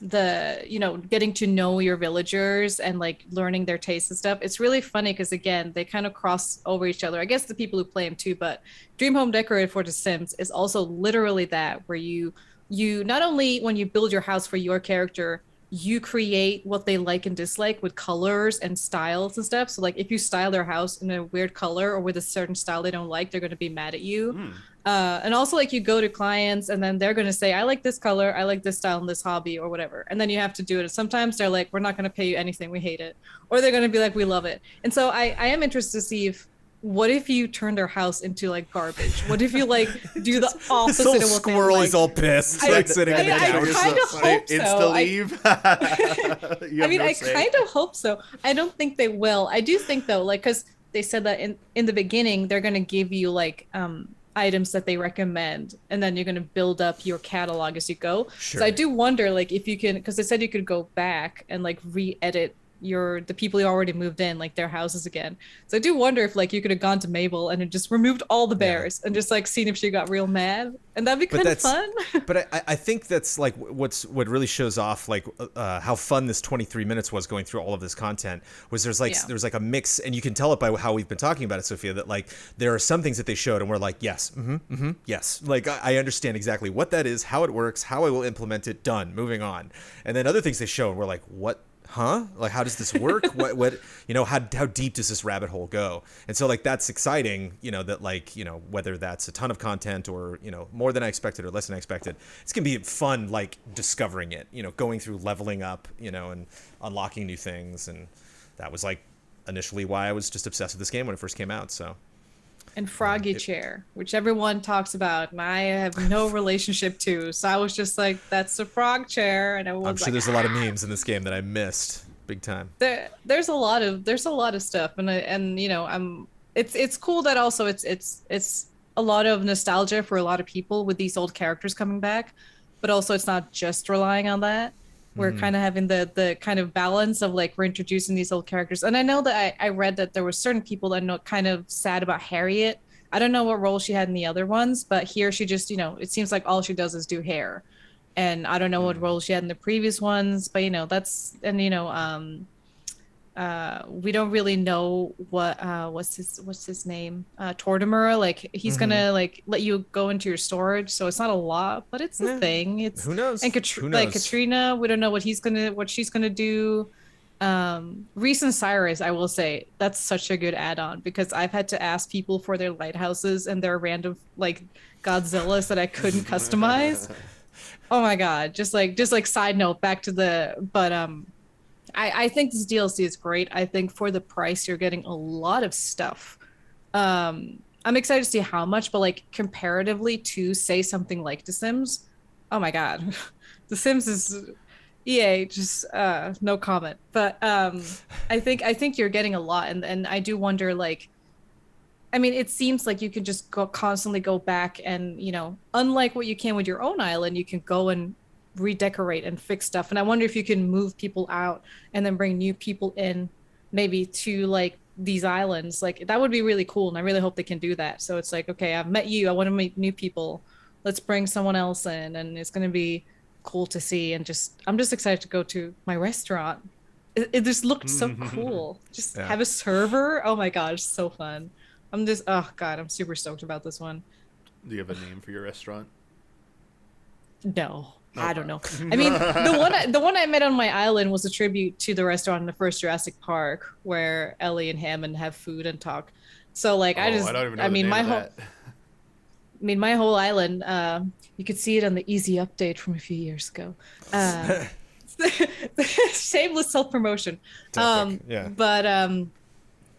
Speaker 3: getting to know your villagers and like learning their tastes and stuff. It's really funny because again, they kind of cross over each other. I guess the people who play them too, but Dream Home Decorated for The Sims is also literally that, where you not only when you build your house for your character, you create what they like and dislike with colors and styles and stuff. So like if you style their house in a weird color or with a certain style they don't like, they're going to be mad at you. And also like you go to clients and then they're going to say, I like this color, I like this style and this hobby or whatever. And then you have to do it. And sometimes they're like, we're not going to pay you anything. We hate it. Or they're going to be like, we love it. And so I am interested to see what if you turn their house into like garbage? What if you like do the opposite of what
Speaker 2: squirrel
Speaker 3: they like?
Speaker 2: He's all pissed, like sitting in the
Speaker 3: I
Speaker 2: couch.
Speaker 3: kind of hope so.
Speaker 1: Insta-leave.
Speaker 3: I kind of hope so. I don't think they will. I do think though, like, because they said that in the beginning they're going to give you like items that they recommend, and then you're going to build up your catalog as you go.
Speaker 2: Sure.
Speaker 3: So I do wonder, like, if you can, because they said you could go back and like re-edit the people you already moved in, like their houses again. So I do wonder if like you could have gone to Mabel and just removed all the bears and just like seen if she got real mad, and that'd be kind of fun.
Speaker 2: But I think that's like what really shows off like how fun this 23 minutes was going through all of this content. Was there's like a mix, and you can tell it by how we've been talking about it, Sophia, that like there are some things that they showed and we're like, yes, yes, like I understand exactly what that is, how it works, how I will implement it, done, moving on. And then other things they show and we're like, what? Huh? Like, how does this work? what, how deep does this rabbit hole go? And so like, that's exciting, that like, whether that's a ton of content or, more than I expected or less than I expected, it's going to be fun, like discovering it, going through leveling up, and unlocking new things. And that was like initially why I was just obsessed with this game when it first came out. So.
Speaker 3: And Froggy Chair, which everyone talks about, and I have no relationship to. So I was just like, "That's the frog chair," and everyone's
Speaker 2: I'm sure there's a lot of memes in this game that I missed big time.
Speaker 3: There's a lot of stuff, and it's cool that also it's a lot of nostalgia for a lot of people with these old characters coming back, but also it's not just relying on that. We're kind of having the kind of balance of like we're introducing these old characters. And I know that I read that there were certain people that know kind of sad about Harriet. I don't know what role she had in the other ones, but here she just, it seems like all she does is do hair. And I don't know what role she had in the previous ones, but that's, and we don't really know what's his name, Tortimer, like he's gonna like let you go into your storage, so it's not a lot, but it's a thing. It's
Speaker 2: who knows.
Speaker 3: And like Katrina, we don't know what she's gonna do. Reese and Cyrus, I will say that's such a good add-on, because I've had to ask people for their lighthouses and their random like Godzillas that I couldn't customize. Oh my god, just like side note back to I think this DLC is great. I think for the price, you're getting a lot of stuff. I'm excited to see how much, but like comparatively to say something like The Sims, oh my god, The Sims is EA, just no comment. But I think you're getting a lot, and I do wonder, like, I mean, it seems like you can just constantly go back and unlike what you can with your own island, you can go and redecorate and fix stuff. And I wonder if you can move people out and then bring new people in, maybe to like these islands. Like that would be really cool, and I really hope they can do that. So it's like, okay, I've met you, I want to meet new people, let's bring someone else in, and it's going to be cool to see. And I'm just excited to go to my restaurant. It just looked so cool. Just have a server. Oh my gosh, so fun. I'm super stoked about this one.
Speaker 1: Do you have a name for your restaurant?
Speaker 3: No. I don't know. I mean, the one I met on my island was a tribute to the restaurant in the first Jurassic Park, where Ellie and Hammond have food and talk. So like, I don't even know my whole island. You could see it on the Easy Update from a few years ago. Shameless self promotion. But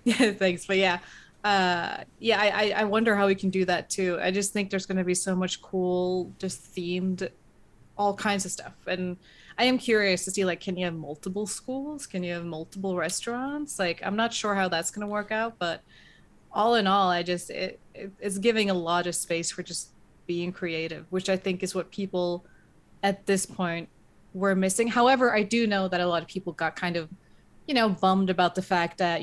Speaker 3: yeah, thanks. But yeah. I wonder how we can do that too. I just think there's going to be so much cool, just themed, all kinds of stuff. And I am curious to see, like, can you have multiple schools? Can you have multiple restaurants? Like, I'm not sure how that's going to work out, but all in all, it's giving a lot of space for just being creative, which I think is what people at this point were missing. However, I do know that a lot of people got kind of, bummed about the fact that,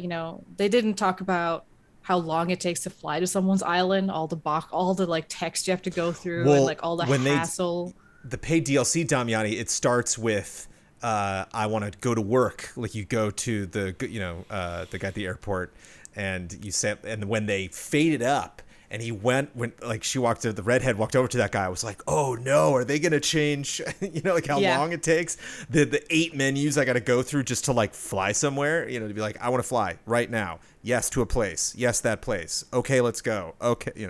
Speaker 3: they didn't talk about how long it takes to fly to someone's island, all the like text you have to go through, and like all the hassle.
Speaker 2: The paid DLC, Damiani, it starts with I want to go to work. Like you go to the guy at the airport, and you say, and when they faded up, and when like she walked to the redhead walked over to that guy, I was like, oh no, are they gonna change like how long it takes, the 8 menus I gotta go through just to like fly somewhere, to be like, I want to fly right now, yes, to a place, yes, that place, okay, let's go, okay,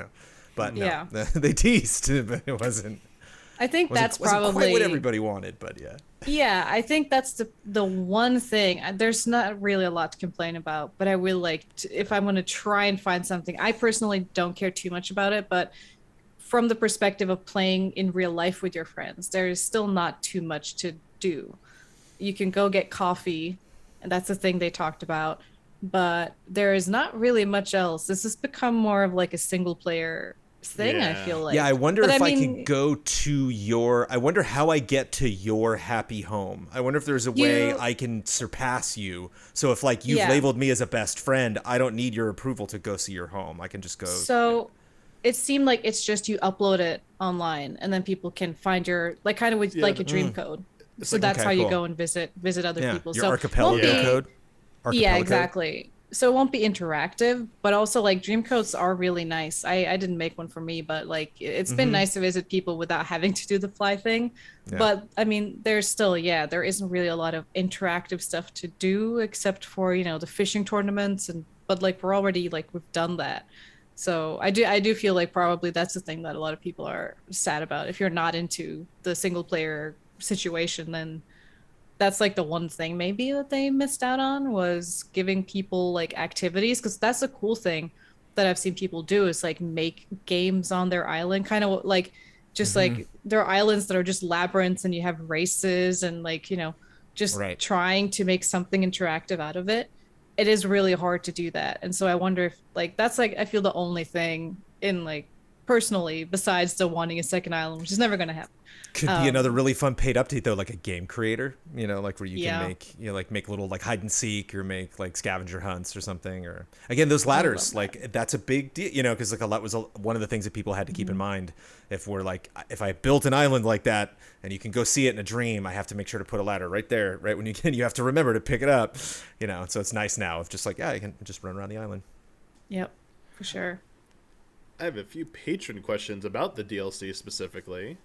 Speaker 2: but no, they teased, but it wasn't.
Speaker 3: I think that's probably
Speaker 2: quite what everybody wanted, but
Speaker 3: yeah, I think that's the one thing. There's not really a lot to complain about, but I will if I'm going to try and find something. I personally don't care too much about it, but from the perspective of playing in real life with your friends, there's still not too much to do. You can go get coffee, and that's the thing they talked about, but there is not really much else. This has become more of like a single player thing. I feel like.
Speaker 2: Yeah, I wonder
Speaker 3: But
Speaker 2: if I
Speaker 3: mean,
Speaker 2: could go to your. I wonder how I get to your happy home. I wonder if there's a way I can surpass you. So if like you've labeled me as a best friend, I don't need your approval to go see your home. I can just go.
Speaker 3: So it seemed like it's just you upload it online, and then people can find your like kind of with like a dream code.
Speaker 1: It's
Speaker 3: So
Speaker 1: like,
Speaker 3: that's
Speaker 2: okay,
Speaker 3: how you
Speaker 2: cool.
Speaker 3: go and visit other people.
Speaker 2: Your
Speaker 3: So
Speaker 2: archipelago code.
Speaker 3: yeah,
Speaker 2: Archipelago.
Speaker 3: exactly. So it won't be interactive, but also like dream codes are really nice. I didn't make one for me, but like it's been nice to visit people without having to do the fly thing.
Speaker 2: Yeah.
Speaker 3: But I mean, there's still, there isn't really a lot of interactive stuff to do except for, the fishing tournaments but like we're already like we've done that. So I do feel like probably that's the thing that a lot of people are sad about. If you're not into the single player situation, then that's like the one thing maybe that they missed out on was giving people like activities, because that's a cool thing that I've seen people do is like make games on their island, kind of like just like there are islands that are just labyrinths and you have races and like just trying to make something interactive out of it. It is really hard to do that, and so I wonder if like that's like I feel the only thing in like personally besides the wanting a second island, which is never going to happen.
Speaker 2: Could be another really fun paid update though, like a game creator, like where you can make, like make little like hide and seek or make like scavenger hunts or something. Or again, those ladders, like that's a big deal, because like that was one of the things that people had to keep in mind. If we're like, if I built an island like that and you can go see it in a dream, I have to make sure to put a ladder right there, right when you have to remember to pick it up, so it's nice now of just like, you can just run around the island.
Speaker 3: Yep, for sure.
Speaker 1: I have a few patron questions about the DLC specifically.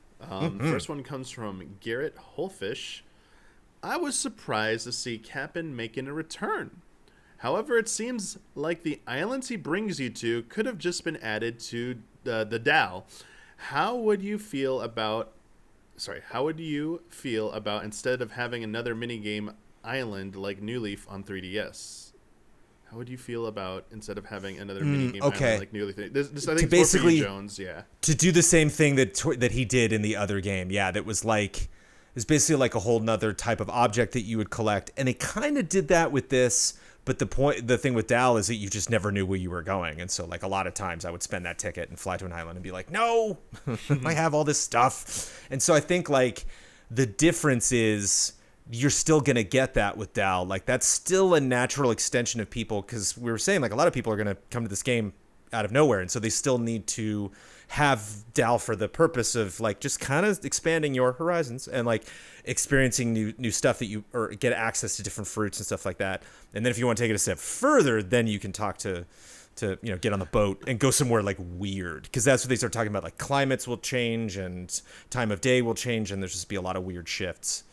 Speaker 1: First one comes from Garrett Holfish. I was surprised to see Cap'n making a return. However, it seems like the islands he brings you to could have just been added to the DAO. How would you feel about instead of having another minigame island like New Leaf on 3DS? How would you feel about instead of having another minigame island like New Leaf? This I think basically Jones,
Speaker 2: to do the same thing that he did in the other game. Yeah, that was like it was basically like a whole nother type of object that you would collect, and they kind of did that with this. But the thing with DAO is that you just never knew where you were going, and so like a lot of times I would spend that ticket and fly to an island and be like, no, I have all this stuff, and so I think like the difference is, you're still going to get that with DAO. Like that's still a natural extension of people, because we were saying like a lot of people are going to come to this game out of nowhere, and so they still need to have DAO for the purpose of like just kind of expanding your horizons and like experiencing new stuff that you or get access to different fruits and stuff like that. And then if you want to take it a step further, then you can talk to get on the boat and go somewhere like weird, because that's what they start talking about. Like climates will change and time of day will change, and there's just be a lot of weird shifts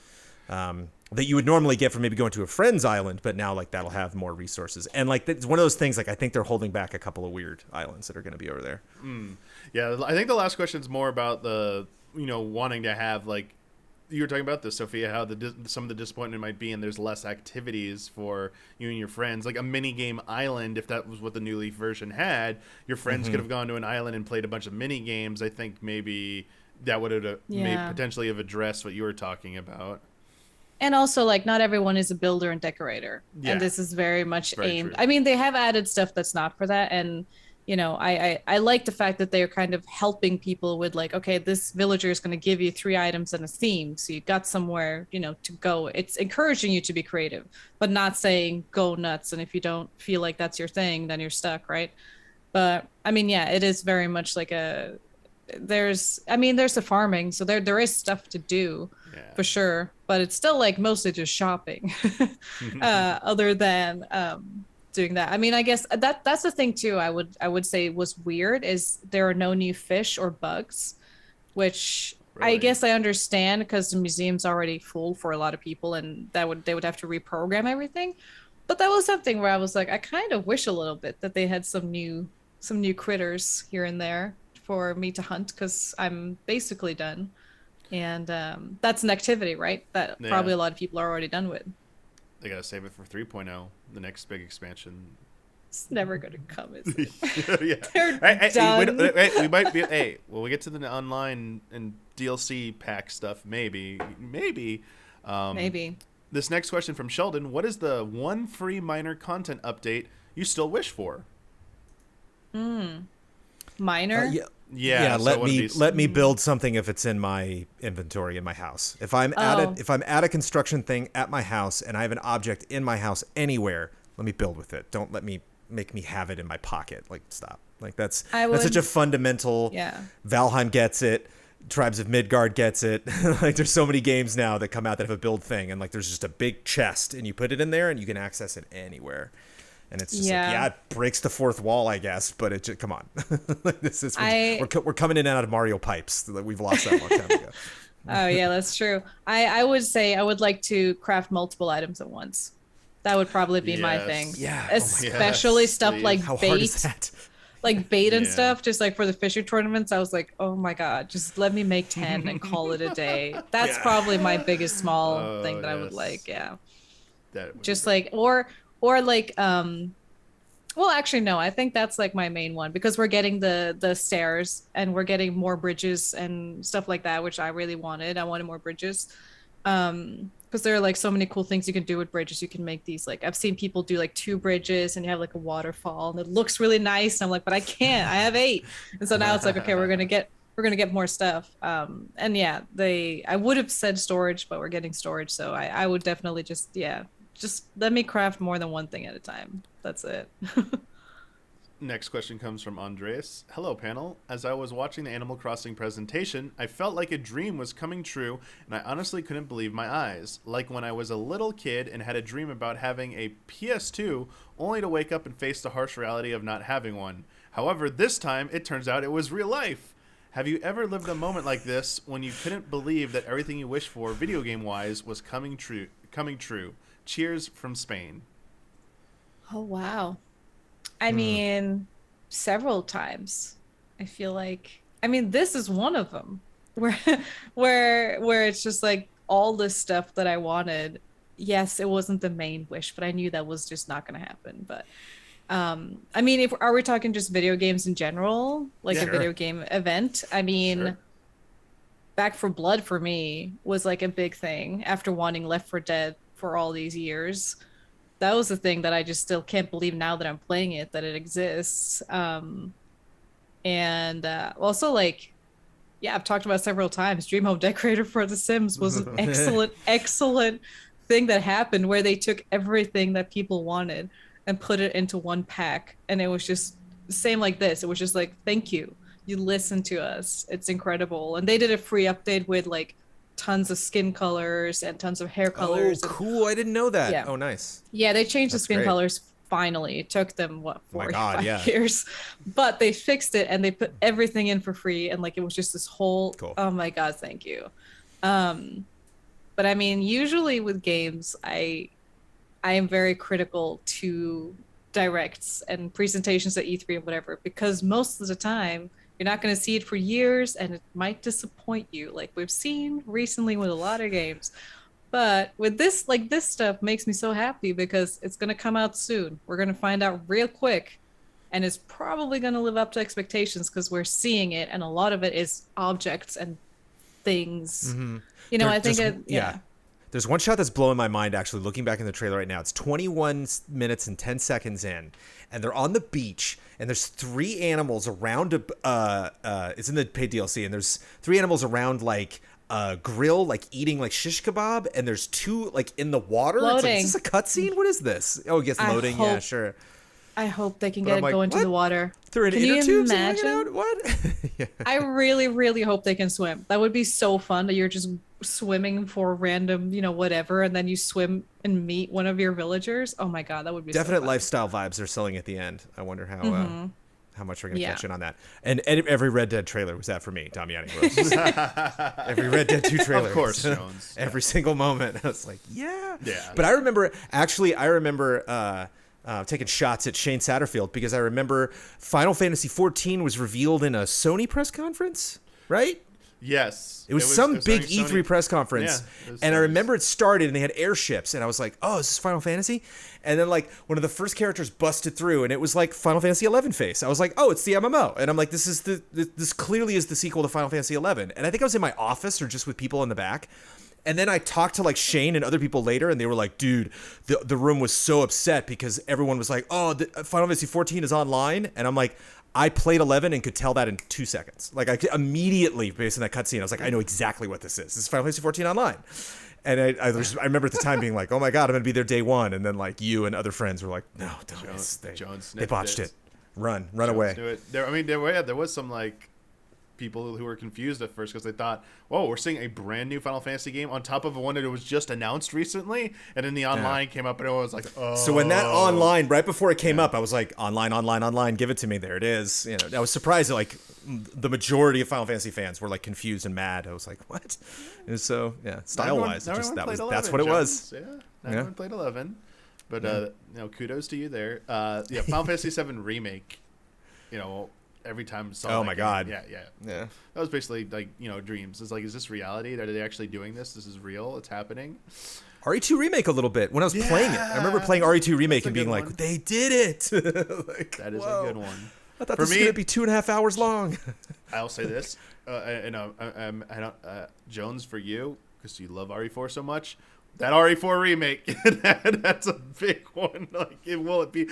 Speaker 2: that you would normally get from maybe going to a friend's island, but now like that'll have more resources. And like it's one of those things, like I think they're holding back a couple of weird islands that are going to be over there.
Speaker 1: Yeah, I think the last question is more about the wanting to have, like you were talking about this, Sophia, how some of the disappointment might be, and there's less activities for you and your friends, like a mini game island. If that was what the New Leaf version had, your friends could have gone to an island and played a bunch of mini games. I think maybe that would have potentially have addressed what you were talking about. And
Speaker 3: also, like, not everyone is a builder and decorator. Yeah. And this is very much aimed. True. I mean, they have added stuff that's not for that. And, I like the fact that they're kind of helping people with like, okay, this villager is going to give you 3 items and a theme. So you got somewhere, to go. It's encouraging you to be creative, but not saying go nuts. And if you don't feel like that's your thing, then you're stuck, right? But I mean, yeah, it is very much like there's the farming. So there is stuff to do. Yeah. For sure, but it's still like mostly just shopping other than doing that. I mean, I guess that's the thing too. I would say was weird is there are no new fish or bugs, which really? I guess I understand because the museum's already full for a lot of people, and they would have to reprogram everything. But that was something where I was like, I kind of wish a little bit that they had some new critters here and there for me to hunt, because I'm basically done. And that's an activity, right? That probably a lot of people are already done with.
Speaker 1: They gotta save it for 3.0, the next big expansion.
Speaker 3: It's never gonna come, is it?
Speaker 1: They're
Speaker 3: done.
Speaker 1: We might be. Hey, when we get to the online and DLC pack stuff, maybe.
Speaker 3: Maybe.
Speaker 1: This next question from Sheldon: what is the one free minor content update you still wish for?
Speaker 3: Minor?
Speaker 1: Yeah, so
Speaker 2: let me build something if it's in my inventory in my house. If I'm at a construction thing at my house and I have an object in my house anywhere, let me build with it. Don't let me make me have it in my pocket. Like, stop. Like, that's such a fundamental.
Speaker 3: Yeah.
Speaker 2: Valheim gets it. Tribes of Midgard gets it. Like, there's so many games now that come out that have a build thing, and like there's just a big chest and you put it in there and you can access it anywhere. And it's just it breaks the fourth wall, I guess, but it just, come on. We're coming in and out of Mario pipes. We've lost that a long time ago.
Speaker 3: Oh yeah, that's true. I would say I would like to craft multiple items at once. That would probably be my thing.
Speaker 2: Yeah.
Speaker 3: Especially stuff like
Speaker 2: How
Speaker 3: bait.
Speaker 2: hard is that?
Speaker 3: Like bait and stuff, just like for the fishing tournaments, I was like, oh my god, just let me make 10 and call it a day. That's probably my biggest small thing that I would like. Yeah. Just like or like well, actually no, I think that's like my main one, because we're getting the stairs and we're getting more bridges and stuff like that, which I really wanted. I wanted more bridges. Because there are like so many cool things you can do with bridges. You can make these, like, I've seen people do like 2 bridges and you have like a waterfall and it looks really nice. And I'm like, but I can't, I have 8. And so now it's like, okay, we're gonna get more stuff. And yeah, I would have said storage, but we're getting storage. So I would definitely just let me craft more than one thing at a time. That's it.
Speaker 1: Next question comes from Andres. Hello, panel. As I was watching the Animal Crossing presentation, I felt like a dream was coming true, and I honestly couldn't believe my eyes. Like when I was a little kid and had a dream about having a PS2, only to wake up and face the harsh reality of not having one. However, this time, it turns out it was real life. Have you ever lived a moment like this when you couldn't believe that everything you wished for, video game-wise, was coming true? Cheers from Spain.
Speaker 3: Oh, wow. I mean, several times. I feel like, I mean, this is one of them where it's just like all this stuff that I wanted. Yes, it wasn't the main wish, but I knew that was just not going to happen. But I mean, are we talking just video games in general, like a video game event? I mean, Back 4 Blood for me was like a big thing after wanting Left 4 Dead for all these years. That was the thing that I just still can't believe now that I'm playing it, that it exists. And also, like, yeah, I've talked about several times, Dream Home Decorator for The Sims was an excellent thing that happened, where they took everything that people wanted and put it into one pack. And it was just the same like this. It was just like, thank you. You listened to us. It's incredible. And they did a free update with like tons of skin colors and tons of hair colors.
Speaker 2: Oh, cool. I didn't know that.
Speaker 3: Yeah.
Speaker 2: Oh, nice.
Speaker 3: Yeah, they changed the skin colors finally. It took them, what, 45
Speaker 2: yeah.
Speaker 3: years? But they fixed it and they put everything in for free. And like, it was just this whole, oh my God, thank you. But I mean, usually with games, I am very critical to directs and presentations at E3 and whatever, because most of the time, you're not going to see it for years and it might disappoint you, like we've seen recently with a lot of games. But with this, like, this stuff makes me so happy because it's going to come out soon. We're going to find out real quick, and it's probably going to live up to expectations because we're seeing it, and a lot of it is objects and things. You know, I think
Speaker 2: There's one shot that's blowing my mind, actually, looking back in the trailer right now. It's 21 minutes and 10 seconds in, and they're on the beach, and there's 3 animals around it's in the paid DLC, and there's 3 animals around, like, a grill, like, eating, like, shish kebab, and there's 2, like, in the water. It's like, is this a cutscene? What is this? Oh, yes, loading. Yeah, sure.
Speaker 3: I hope they can get it going to the water.
Speaker 2: Through an inner tubes and hanging out? What?
Speaker 3: Yeah. I really, really hope they can swim. That would be so fun, that you're just swimming for random, you know, whatever, and then you swim and meet one of your villagers. Oh my God, that would be
Speaker 2: definite
Speaker 3: so fun.
Speaker 2: Lifestyle vibes they're selling at the end. I wonder how much we're gonna catch in on that. And every Red Dead trailer was that for me, Damiani Rose. Every Red Dead 2 trailer,
Speaker 1: of course, Jones.
Speaker 2: Every single moment. I was like, yeah. But I remember taking shots at Shane Satterfield because I remember Final Fantasy XIV was revealed in a Sony press conference, right?
Speaker 1: Yes.
Speaker 2: It was some big E3 press conference.
Speaker 1: Yeah,
Speaker 2: and I remember it started and they had airships and I was like, oh, is this Final Fantasy? And then like one of the first characters busted through and it was like Final Fantasy XI face. I was like, oh, it's the MMO. And I'm like, this clearly is the sequel to Final Fantasy XI. And I think I was in my office or just with people in the back. And then I talked to like Shane and other people later, and they were like, dude, the room was so upset because everyone was like, oh, Final Fantasy 14 is online. And I'm like, I played 11 and could tell that in 2 seconds. Like, I immediately, based on that cutscene, I was like, I know exactly what this is. This is Final Fantasy 14 online. And I remember at the time being like, oh my God, I'm going to be there day one. And then like you and other friends were like, no, don't. They botched it. Run away.
Speaker 1: There was some like people who were confused at first because they thought, "Whoa, we're seeing a brand new Final Fantasy game on top of one that was just announced recently," and then the online came up, and it was like, "Oh."
Speaker 2: So when that online, right before it came up, I was like, "Online, give it to me." There it is. You know, I was surprised that like the majority of Final Fantasy fans were like confused and mad. I was like, "What?" And so style-wise, that's what it was.
Speaker 1: Yeah, everyone played 11, but kudos to you there. Final Fantasy 7 remake. Every time saw.
Speaker 2: Oh my God.
Speaker 1: Yeah. That was basically like dreams. It's like, is this reality? Are they actually doing this? This is real. It's happening.
Speaker 2: RE2 remake a little bit when I was playing it. I remember playing RE2 remake and being like, they did it.
Speaker 1: Like, that is a good one.
Speaker 2: I thought this was gonna be 2.5 hours long.
Speaker 1: I'll say this, Jones, for you, because you love RE4 so much. That RE4 remake, that's a big one. Like, will it be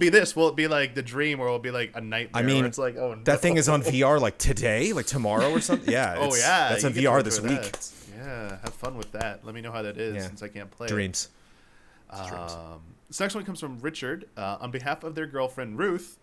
Speaker 1: this? Will it be like the dream, or will it be like a nightmare?
Speaker 2: I mean,
Speaker 1: where it's like, oh, no.
Speaker 2: That thing is on VR like today, like tomorrow or something. Yeah. That's on VR this week.
Speaker 1: Yeah, have fun with that. Let me know how that is, since I can't play
Speaker 2: Dreams.
Speaker 1: This next one comes from Richard. On behalf of their girlfriend Ruth,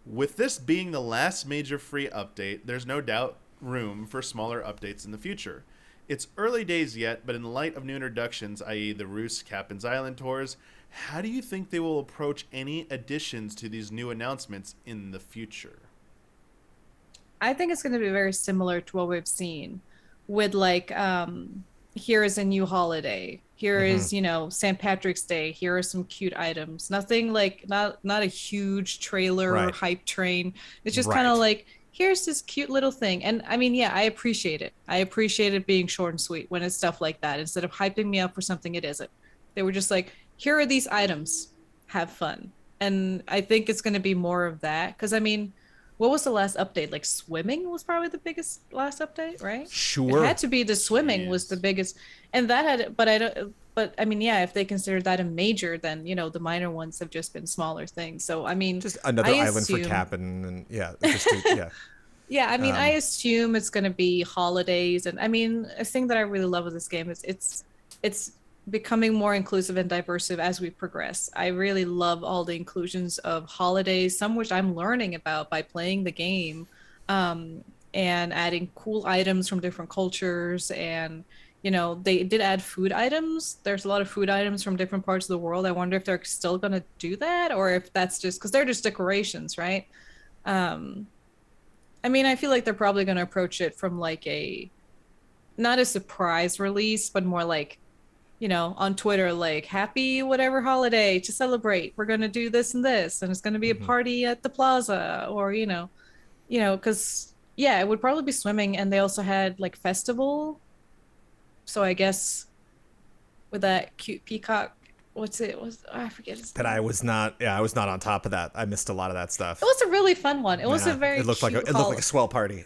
Speaker 1: with this being the last major free update, there's no doubt room for smaller updates in the future. It's early days yet, but in light of new introductions, i.e. the Roos Captain's Island tours, how do you think they will approach any additions to these new announcements in the future?
Speaker 3: I think it's going to be very similar to what we've seen with like, here is a new holiday. Here is, St. Patrick's Day. Here are some cute items. Nothing like, not a huge trailer or hype train. It's just kind of like, here's this cute little thing. And I mean, I appreciate it. I appreciate it being short and sweet when it's stuff like that. Instead of hyping me up for something it isn't. They were just like, here are these items. Have fun. And I think it's going to be more of that. Because, I mean, what was the last update? Like, swimming was probably the biggest last update, right?
Speaker 2: Sure.
Speaker 3: It had to be the swimming was the biggest. And that had, but I mean, if they consider that a major, then, the minor ones have just been smaller things. So, I mean,
Speaker 2: just another island for Cap and
Speaker 3: Yeah, I mean, I assume it's going to be holidays. And I mean, a thing that I really love with this game is it's becoming more inclusive and diverse as we progress. I really love all the inclusions of holidays, some which I'm learning about by playing the game, and adding cool items from different cultures. And, they did add food items. There's a lot of food items from different parts of the world. I wonder if they're still going to do that, or if that's just because they're just decorations, right? I mean, I feel like they're probably going to approach it from like not a surprise release, but more like, on Twitter, like, happy whatever holiday to celebrate. We're going to do this and this, and it's going to be a party at the plaza, or, because, it would probably be swimming. And they also had like festival. So I guess with that cute peacock, I forget his name.
Speaker 2: I was not on top of that. I missed a lot of that stuff.
Speaker 3: It was a really fun one. It was a very
Speaker 2: it looked like a swell party.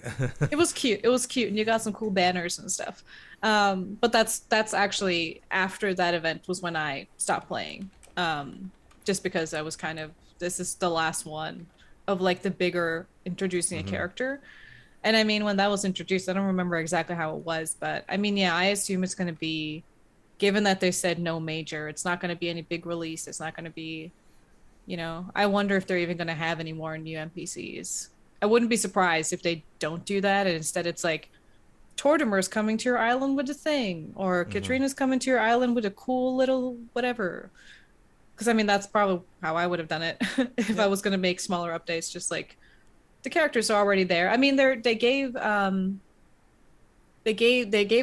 Speaker 3: It was cute, and you got some cool banners and stuff. But that's actually after that event was when I stopped playing, just because I was kind of, this is the last one of like the bigger introducing a character. And I mean, when that was introduced, I don't remember exactly how it was, but I mean, I assume it's going to be, given that they said no major, it's not going to be any big release. It's not going to be, I wonder if they're even going to have any more new NPCs. I wouldn't be surprised if they don't do that. And instead it's like, Tortimer's coming to your island with a thing, or Katrina's coming to your island with a cool little whatever. Because I mean, that's probably how I would have done it if I was going to make smaller updates, just like the characters are already there. I mean, they gave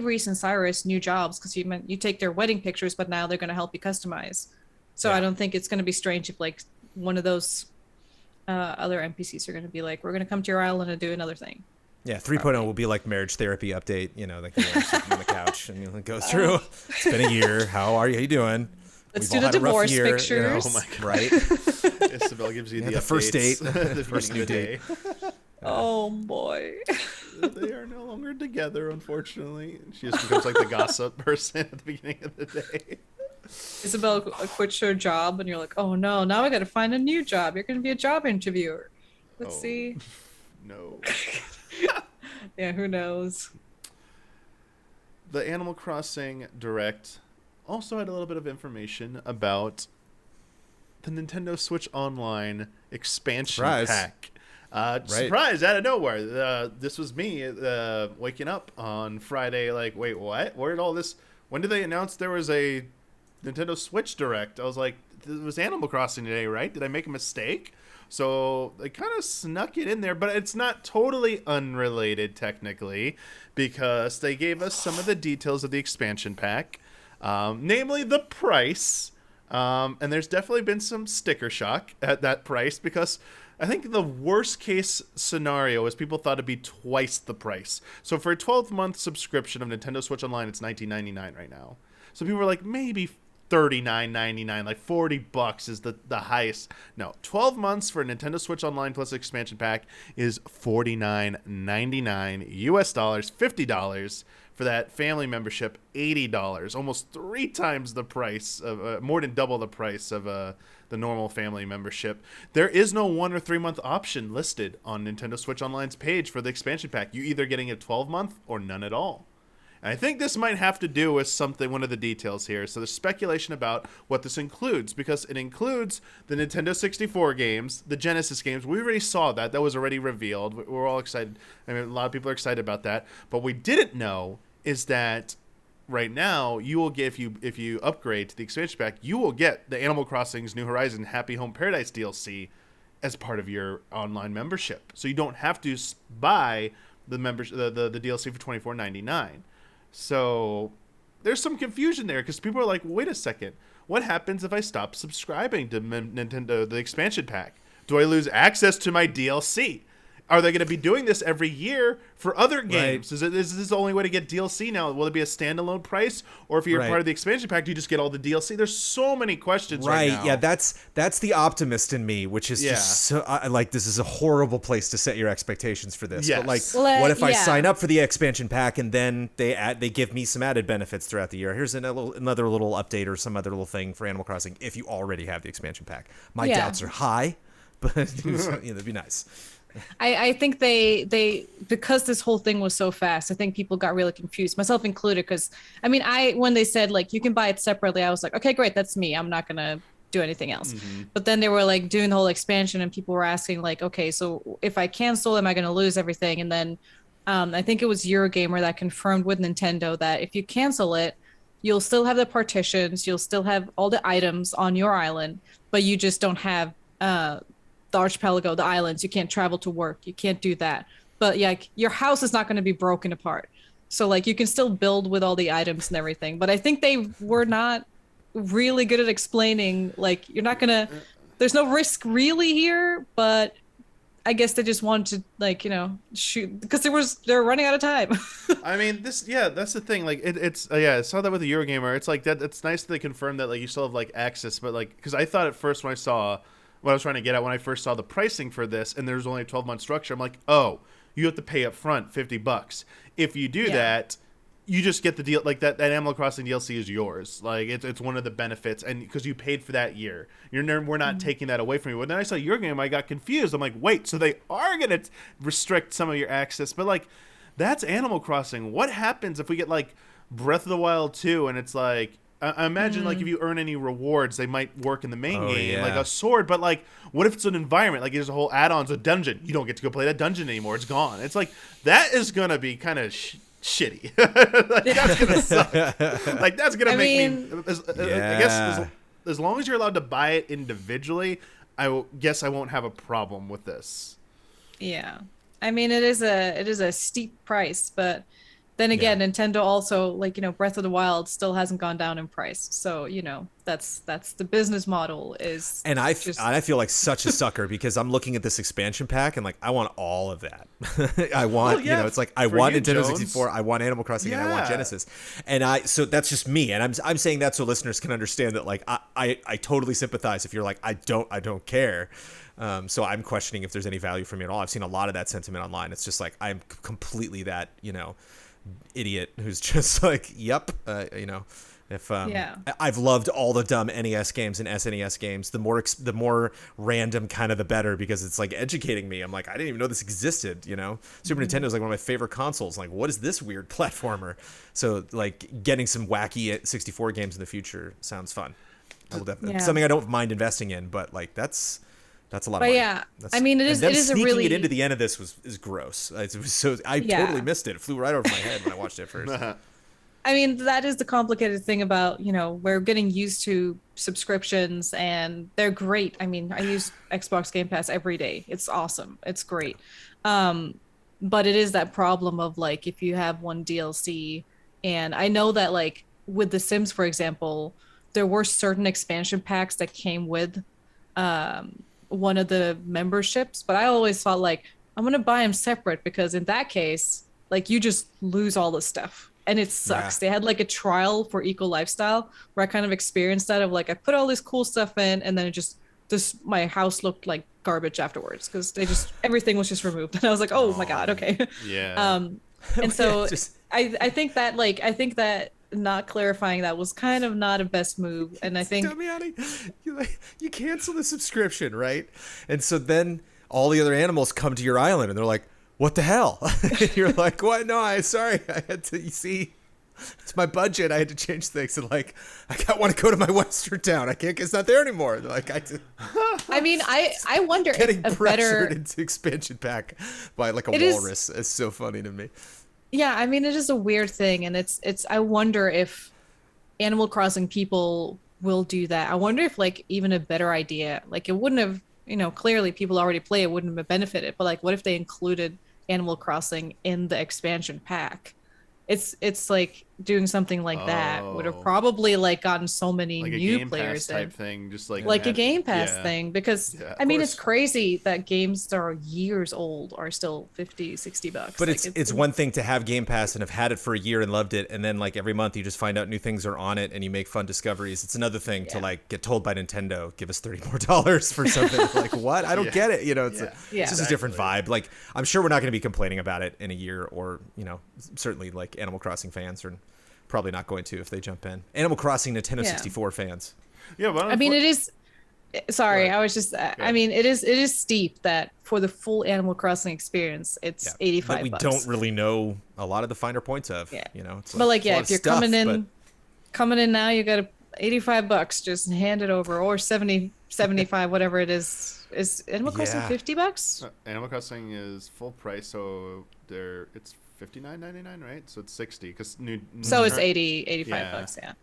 Speaker 3: Reese and Cyrus new jobs, because you take their wedding pictures, but now they're going to help you customize. So I don't think it's going to be strange if like one of those other NPCs are going to be like, we're going to come to your island and do another thing.
Speaker 2: Yeah, 3.0 will be like marriage therapy update. Like you're sitting on the couch and it goes through. It's been a year. How are you? How you doing?
Speaker 3: Let's do the divorce pictures.
Speaker 1: Oh my God.
Speaker 2: Right?
Speaker 1: Isabel gives you
Speaker 2: the first date,
Speaker 1: the
Speaker 2: first new date.
Speaker 3: Oh boy.
Speaker 1: They are no longer together. together, unfortunately. She just becomes like the gossip person at the beginning of the day.
Speaker 3: Isabel quits her job, and you're like, oh no, now I got to find a new job. You're going to be a job interviewer. Let's see.
Speaker 1: No.
Speaker 3: Yeah, who knows?
Speaker 1: The Animal Crossing Direct also had a little bit of information about the Nintendo Switch Online expansion pack. Surprise out of nowhere. This was me waking up on Friday like, wait, what? Where did all this... When did they announce there was a Nintendo Switch Direct? I was like, it was Animal Crossing today, right? Did I make a mistake? So they kind of snuck it in there, but it's not totally unrelated technically, because they gave us some of the details of the expansion pack, namely the price. And there's definitely been some sticker shock at that price, because I think the worst case scenario is people thought it'd be twice the price. So for a 12-month subscription of Nintendo Switch Online, it's $19.99 right now. So people were like, maybe $39.99, like $40 is the highest. No, 12 months for Nintendo Switch Online plus expansion pack is $49.99 US dollars, $50 for that family membership, $80, almost 3 times the price of more than double the price of the normal family membership. There is no 1 or 3 month option listed on Nintendo Switch Online's page for the expansion pack. You're either getting a 12-month or none at all. And I think this might have to do with one of the details here. So there's speculation about what this includes, because it includes the Nintendo 64 games, the Genesis games. We already saw that. That was already revealed. We're all excited. I mean, a lot of people are excited about that. But what we didn't know is that right now, you will get, if you upgrade to the expansion pack, you will get the Animal Crossing's New Horizon Happy Home Paradise DLC as part of your online membership. So you don't have to buy the DLC for $24.99. So there's some confusion there, because people are like, wait a second, what happens if I stop subscribing to Nintendo, the expansion pack? Do I lose access to my DLC? Are they going to be doing this every year for other games? Right. Is this the only way to get DLC now? Will it be a standalone price? Or if you're part of the expansion pack, do you just get all the DLC? There's so many questions right now.
Speaker 2: Yeah, that's the optimist in me, which is just so, like, this is a horrible place to set your expectations for this. Yes. But like, what if I sign up for the expansion pack and then they give me some added benefits throughout the year? Here's another little update or some other little thing for Animal Crossing if you already have the expansion pack. My doubts are high, but that'd be nice.
Speaker 3: I think they because this whole thing was so fast, I think people got really confused, myself included, because I mean, when they said like you can buy it separately, I was like, okay, great, that's me, I'm not gonna do anything else. But then they were like doing the whole expansion and people were asking like, okay, so if I cancel, am I gonna lose everything? And then I think it was Eurogamer that confirmed with Nintendo that if you cancel it, you'll still have the partitions, you'll still have all the items on your island, but you just don't have the archipelago, the islands. You can't travel to work. You can't do that. But yeah, your house is not going to be broken apart. So like you can still build with all the items and everything. But I think they were not really good at explaining, like, you're not going to, there's no risk really here, but I guess they just wanted to, like, shoot, because they're running out of time.
Speaker 1: I mean, that's the thing. Like, I saw that with the Eurogamer. It's like that. It's nice that they confirmed that, like, you still have like access, but like, because I thought at first when I saw what I was trying to get at when I first saw the pricing for this, and there's only a 12-month structure, I'm like, oh, you have to pay up front $50. If you do that, you just get the deal. Like that Animal Crossing DLC is yours. Like it's one of the benefits, and because you paid for that year, we're not taking that away from you. When then I saw your game, I got confused. I'm like, wait, so they are gonna restrict some of your access? But like, that's Animal Crossing. What happens if we get like Breath of the Wild 2, and it's like, I imagine like if you earn any rewards, they might work in the main game, like a sword. But like, what if it's an environment? Like there's a whole add-ons, a dungeon. You don't get to go play that dungeon anymore. It's gone. It's like, that is gonna be kind of shitty. Like, that's gonna suck. Like that's gonna make me. I guess as long as you're allowed to buy it individually, guess I won't have a problem with this. Yeah,
Speaker 3: I mean, it is a steep price, but then again, Nintendo also, like, Breath of the Wild still hasn't gone down in price. So, that's the business model is.
Speaker 2: And I feel like such a sucker because I'm looking at this expansion pack and like, I want all of that. I want, it's like, I want Nintendo 64, I want Animal Crossing, and I want Genesis. And so that's just me. And I'm saying that so listeners can understand that, like, I totally sympathize if you're like, I don't care. So I'm questioning if there's any value for me at all. I've seen a lot of that sentiment online. It's just like, I'm completely that, idiot who's just like, yep, you know. If I've loved all the dumb NES games and SNES games. The more random kind of the better, because it's like educating me. I'm like, I didn't even know this existed. You know, Super Nintendo is like one of my favorite consoles. Like, what is this weird platformer? So like getting some wacky 64 games in the future sounds fun. I will definitely, something I don't mind investing in, but like that's a lot of money.
Speaker 3: Yeah, I mean, it is a really,
Speaker 2: it into the end of this is gross. It was so I totally missed it. It flew right over my head when I watched it first.
Speaker 3: I mean, that is the complicated thing about, you know, we're getting used to subscriptions and they're great. I mean, I use Xbox Game Pass every day. It's awesome. It's great. But it is that problem of like, if you have one DLC, and I know that like with The Sims, for example, there were certain expansion packs that came with one of the memberships, but I always thought like, I'm going to buy them separate, because in that case, like you just lose all the stuff. And it sucks. They had like a trial for Eco Lifestyle where I kind of experienced that of like, I put all this cool stuff in, and then it just my house looked like garbage afterwards, because everything was just removed. And I was like, oh my God, okay.
Speaker 1: Yeah.
Speaker 3: And so I think that not clarifying that was kind of not a best move. And I think
Speaker 2: you cancel the subscription, right? And so then all the other animals come to your island and they're like, what the hell? You're like, what? No, I had to, you see, it's my budget. I had to change things. And like, I want to go to my Western town. I can't, it's not there anymore. Like,
Speaker 3: I mean, I wonder
Speaker 2: getting
Speaker 3: if
Speaker 2: pressured into expansion pack by like a walrus is so funny to me.
Speaker 3: Yeah. I mean, it is a weird thing. And I wonder if Animal Crossing people will do that. I wonder if like even a better idea, like it wouldn't have, you know, clearly people already play it, wouldn't have benefited, but like, what if they included Animal Crossing in the expansion pack? It's like doing something like that would have probably like gotten so many
Speaker 1: like
Speaker 3: new
Speaker 1: a Game
Speaker 3: players
Speaker 1: Pass type thing, just like
Speaker 3: a Game Pass thing, because I mean, it's crazy that games that are years old are still $50-$60.
Speaker 2: But like, it's one thing to have Game Pass and have had it for a year and loved it, and then like every month you just find out new things are on it and you make fun discoveries. It's another thing to like get told by Nintendo, give us $30 more for something. Like, what? I don't get it. You know, it's just a different vibe. Like, I'm sure we're not going to be complaining about it in a year, or, you know, certainly like Animal Crossing fans are probably not going to if they jump in. Animal Crossing Nintendo 64 fans.
Speaker 1: Yeah, but
Speaker 3: I mean, it is. Sorry, I was just. I mean, it is steep that for the full Animal Crossing experience, it's $85.
Speaker 2: That we don't really know a lot of the finer points of. Yeah, you know. It's
Speaker 3: but like, if you're coming in now, you got $85. Just hand it over, or 75, whatever it is. Is Animal Crossing $50?
Speaker 1: Animal Crossing is full price, so it's $59.99, right? So it's $60 because
Speaker 3: so it's $85. Yeah.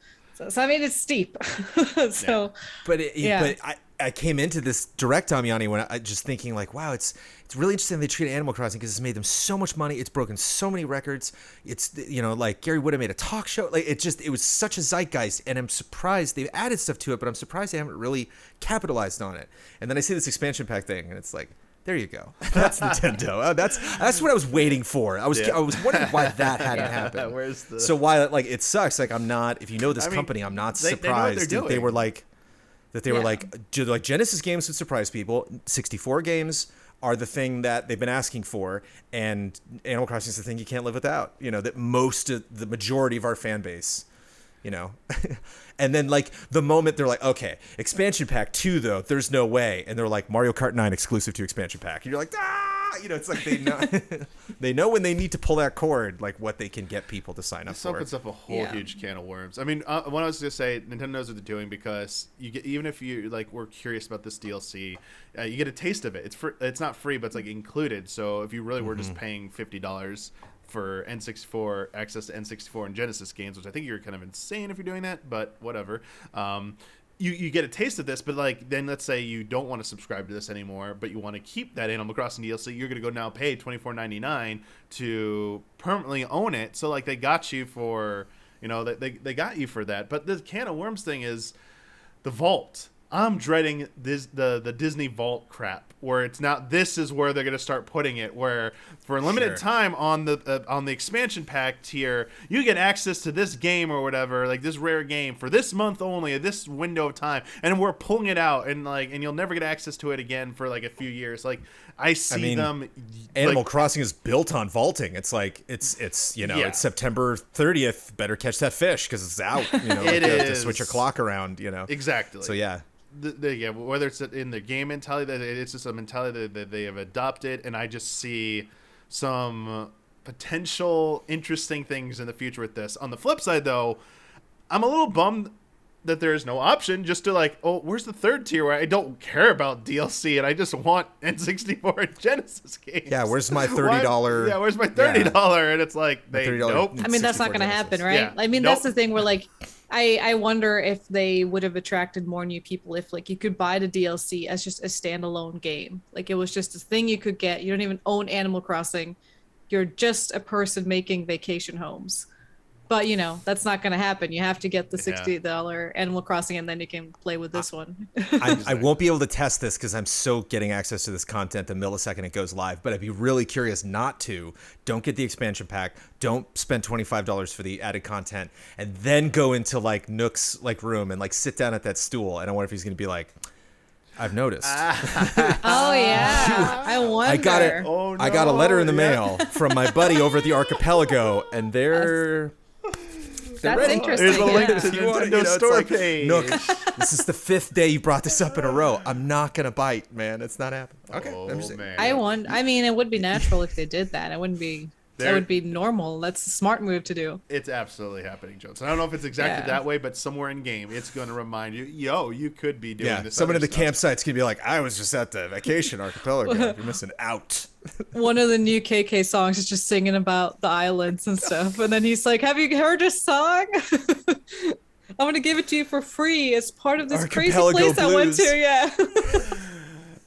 Speaker 3: So I mean, it's steep. So,
Speaker 2: but I came into this direct, Damiani, when I just thinking like, wow, it's really interesting they treat Animal Crossing because it's made them so much money. It's broken so many records. It's, you know, like Gary Wood made a talk show. Like it was such a zeitgeist, and I'm surprised they've added stuff to it, but I'm surprised they haven't really capitalized on it. And then I see this expansion pack thing, and it's like, there you go. That's Nintendo. That's what I was waiting for. I was wondering why that hadn't happened. So why, like, it sucks. Like, I'm not. If you know this company, I'm not surprised that they were like Genesis games would surprise people. 64 games are the thing that they've been asking for, and Animal Crossing is the thing you can't live without. You know, that the majority of our fan base, you know. And then like the moment they're like, okay, expansion pack 2 though, there's no way. And they're like, Mario Kart 9 exclusive to expansion pack. And you're like, you know, it's like they know when they need to pull that cord, like what they can get people to sign up for.
Speaker 1: This opens up a whole huge can of worms. I mean, what I was going to say, Nintendo knows what they're doing, because you get, even if you like were curious about this DLC, you get a taste of it. It's not free, but it's like included. So if you really were just paying $50 for N64 access to N64 and Genesis games, which I think you're kind of insane if you're doing that, but whatever. You get a taste of this, but like then let's say you don't want to subscribe to this anymore, but you want to keep that Animal Crossing DLC, you're going to go now pay $24.99 to permanently own it. So like they got you for, you know, they got you for that. But the can of worms thing is the vault. I'm dreading the Disney Vault crap, where it's not. This is where they're going to start putting it. Where for a limited time on the expansion pack tier, you get access to this game or whatever, like this rare game for this month only, this window of time, and we're pulling it out, and you'll never get access to it again for like a few years. Like I see them.
Speaker 2: Animal Crossing is built on vaulting. It's like it's it's September 30th. Better catch that fish because it's out.
Speaker 1: It
Speaker 2: you have to
Speaker 1: is.
Speaker 2: switch your clock around.
Speaker 1: Exactly.
Speaker 2: So yeah.
Speaker 1: Whether it's in the game mentality, it's just a mentality that they have adopted, and I just see some potential interesting things in the future with this. On the flip side, though, I'm a little bummed that there is no option just to where's the third tier where I don't care about DLC and I just want N64 and Genesis games.
Speaker 2: Yeah, where's my $30?
Speaker 1: Yeah, where's my $30? And it's like nope.
Speaker 3: I mean, that's not going to happen, right?
Speaker 1: Yeah,
Speaker 3: I mean, that's the thing where I wonder if they would have attracted more new people if you could buy the DLC as just a standalone game. Like it was just a thing you could get. You don't even own Animal Crossing. You're just a person making vacation homes. But that's not going to happen. You have to get the $60 Animal Crossing, and then you can play with this one.
Speaker 2: I won't be able to test this because I'm so getting access to this content the millisecond it goes live. But I'd be really curious not to. Don't get the expansion pack. Don't spend $25 for the added content, and then go into Nook's room and sit down at that stool. And I wonder if he's going to be like, I've noticed.
Speaker 3: Oh yeah, I wonder.
Speaker 2: I got it.
Speaker 1: Oh, no.
Speaker 2: I got a letter in the mail from my buddy over at the Archipelago, and they're.
Speaker 3: That's interesting.
Speaker 1: There's a link
Speaker 3: yeah.
Speaker 1: to the Nintendo store page.
Speaker 2: Nook, this is the 5th day you brought this up in a row. I'm not gonna bite, man. It's not happening. Okay,
Speaker 1: man.
Speaker 3: I mean, it would be natural if they did that. It wouldn't be. That would be normal. That's a smart move to do.
Speaker 1: It's absolutely happening, Jones. I don't know if it's exactly that way, but somewhere in game, it's going to remind you, you could be doing this.
Speaker 2: Someone in the
Speaker 1: stuff.
Speaker 2: campsite's gonna be like, I was just at the vacation archipelago. You're missing out.
Speaker 3: One of the new KK songs is just singing about the islands and stuff, and then he's like, "Have you heard this song? I'm gonna give it to you for free. It's part of this
Speaker 2: Archipelago
Speaker 3: crazy place I went
Speaker 2: Blues.
Speaker 3: to." Yeah.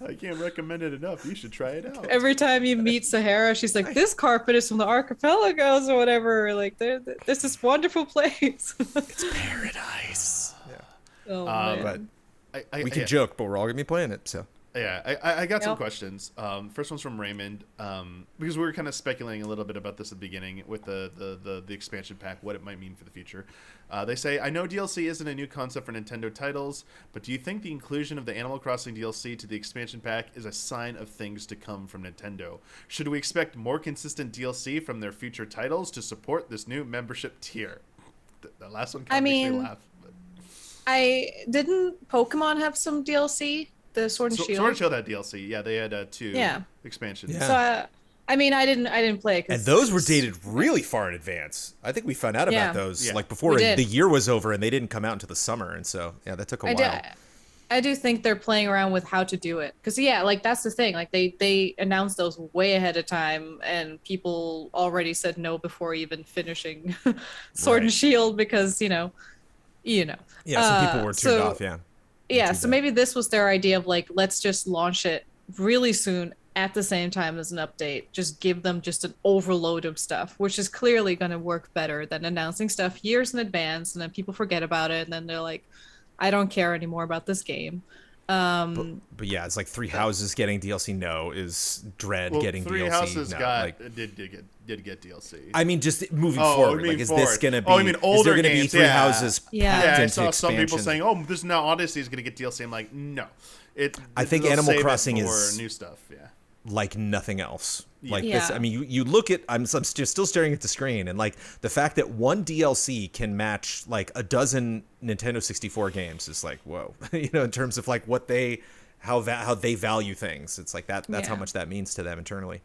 Speaker 1: I can't recommend it enough. You should try it out.
Speaker 3: Every time you meet Sahara, she's like, "This carpet is from the archipelagos or whatever. Like, there's this wonderful place."
Speaker 2: It's paradise. Yeah.
Speaker 3: Oh man.
Speaker 2: But we can joke, but we're all gonna be playing it. So.
Speaker 1: Yeah, I got some questions. First one's from Raymond, because we were kind of speculating a little bit about this at the beginning with the expansion pack, what it might mean for the future. They say, I know DLC isn't a new concept for Nintendo titles, but do you think the inclusion of the Animal Crossing DLC to the expansion pack is a sign of things to come from Nintendo? Should we expect more consistent DLC from their future titles to support this new membership tier? The last one kind of makes me laugh. But...
Speaker 3: Didn't Pokemon have some DLC? The Sword and Shield.
Speaker 1: Sword and Shield had DLC. Yeah, they had 2 expansions.
Speaker 3: Yeah. So, I mean, I didn't play.
Speaker 2: And those were dated really far in advance. I think we found out about those before the year was over, and they didn't come out until the summer. And so, that took a while.
Speaker 3: I do think they're playing around with how to do it. Because, that's the thing. They announced those way ahead of time, and people already said no before even finishing Sword and Shield because, Yeah,
Speaker 2: some people were turned off,
Speaker 3: Yeah, so maybe this was their idea of let's just launch it really soon at the same time as an update. Just give them just an overload of stuff, which is clearly going to work better than announcing stuff years in advance and then people forget about it and then they're like, I don't care anymore about this game.
Speaker 2: But yeah, it's like Three Houses getting DLC. No, is Dread getting
Speaker 1: Three
Speaker 2: DLC?
Speaker 1: Houses
Speaker 2: no,
Speaker 1: did get DLC.
Speaker 2: I mean, just moving forward. Is this going to be?
Speaker 1: I mean, older
Speaker 2: is there going to be Three Houses? Packed
Speaker 1: I
Speaker 2: into
Speaker 1: saw some people
Speaker 2: expansions?
Speaker 1: saying, "Oh, this now Odyssey is going to get DLC." I'm like, no.
Speaker 2: I think Animal Crossing
Speaker 1: is new stuff. Yeah,
Speaker 2: like nothing else. Like
Speaker 3: Yeah.
Speaker 2: this, I mean, you look at. I'm just still staring at the screen, and the fact that one DLC can match a dozen Nintendo 64 games is whoa. In terms of what they. How they value things. It's that's how much that means to them internally.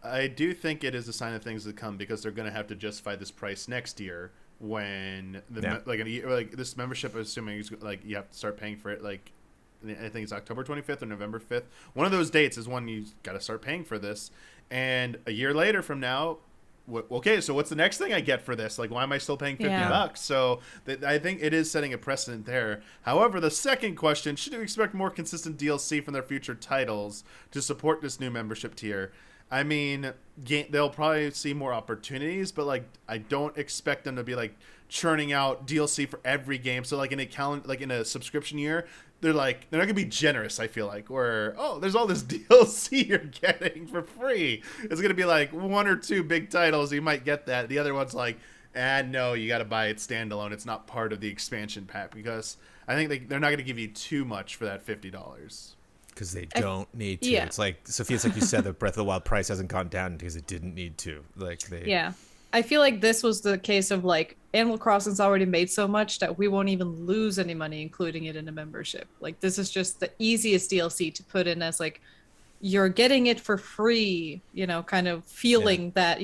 Speaker 1: I do think it is a sign of things to come because they're going to have to justify this price next year when this membership, assuming you have to start paying for it. I think it's October 25th or November 5th. One of those dates is when you got to start paying for this. And a year later from now, okay, so what's the next thing I get for this? Why am I still paying $50? So I think it is setting a precedent there. However, the second question, should we expect more consistent DLC from their future titles to support this new membership tier? I mean, they'll probably see more opportunities, but like I don't expect them to be like churning out DLC for every game. So like in a subscription year, they're not gonna be generous. I feel like, where there's all this DLC you're getting for free. It's gonna be like one or two big titles you might get that. The other one's like, no, you got to buy it standalone. It's not part of the expansion pack, because I think they're not gonna give you too much for that $50.
Speaker 2: Because they don't need to.
Speaker 3: Yeah.
Speaker 2: It's like, Sophia, it's like you said, the Breath of the Wild price hasn't gone down because it didn't need to. Like
Speaker 3: Yeah. I feel like this was the case of like Animal Crossing's already made so much that we won't even lose any money including it in a membership. Like this is just the easiest DLC to put in as like you're getting it for free, kind of feeling that,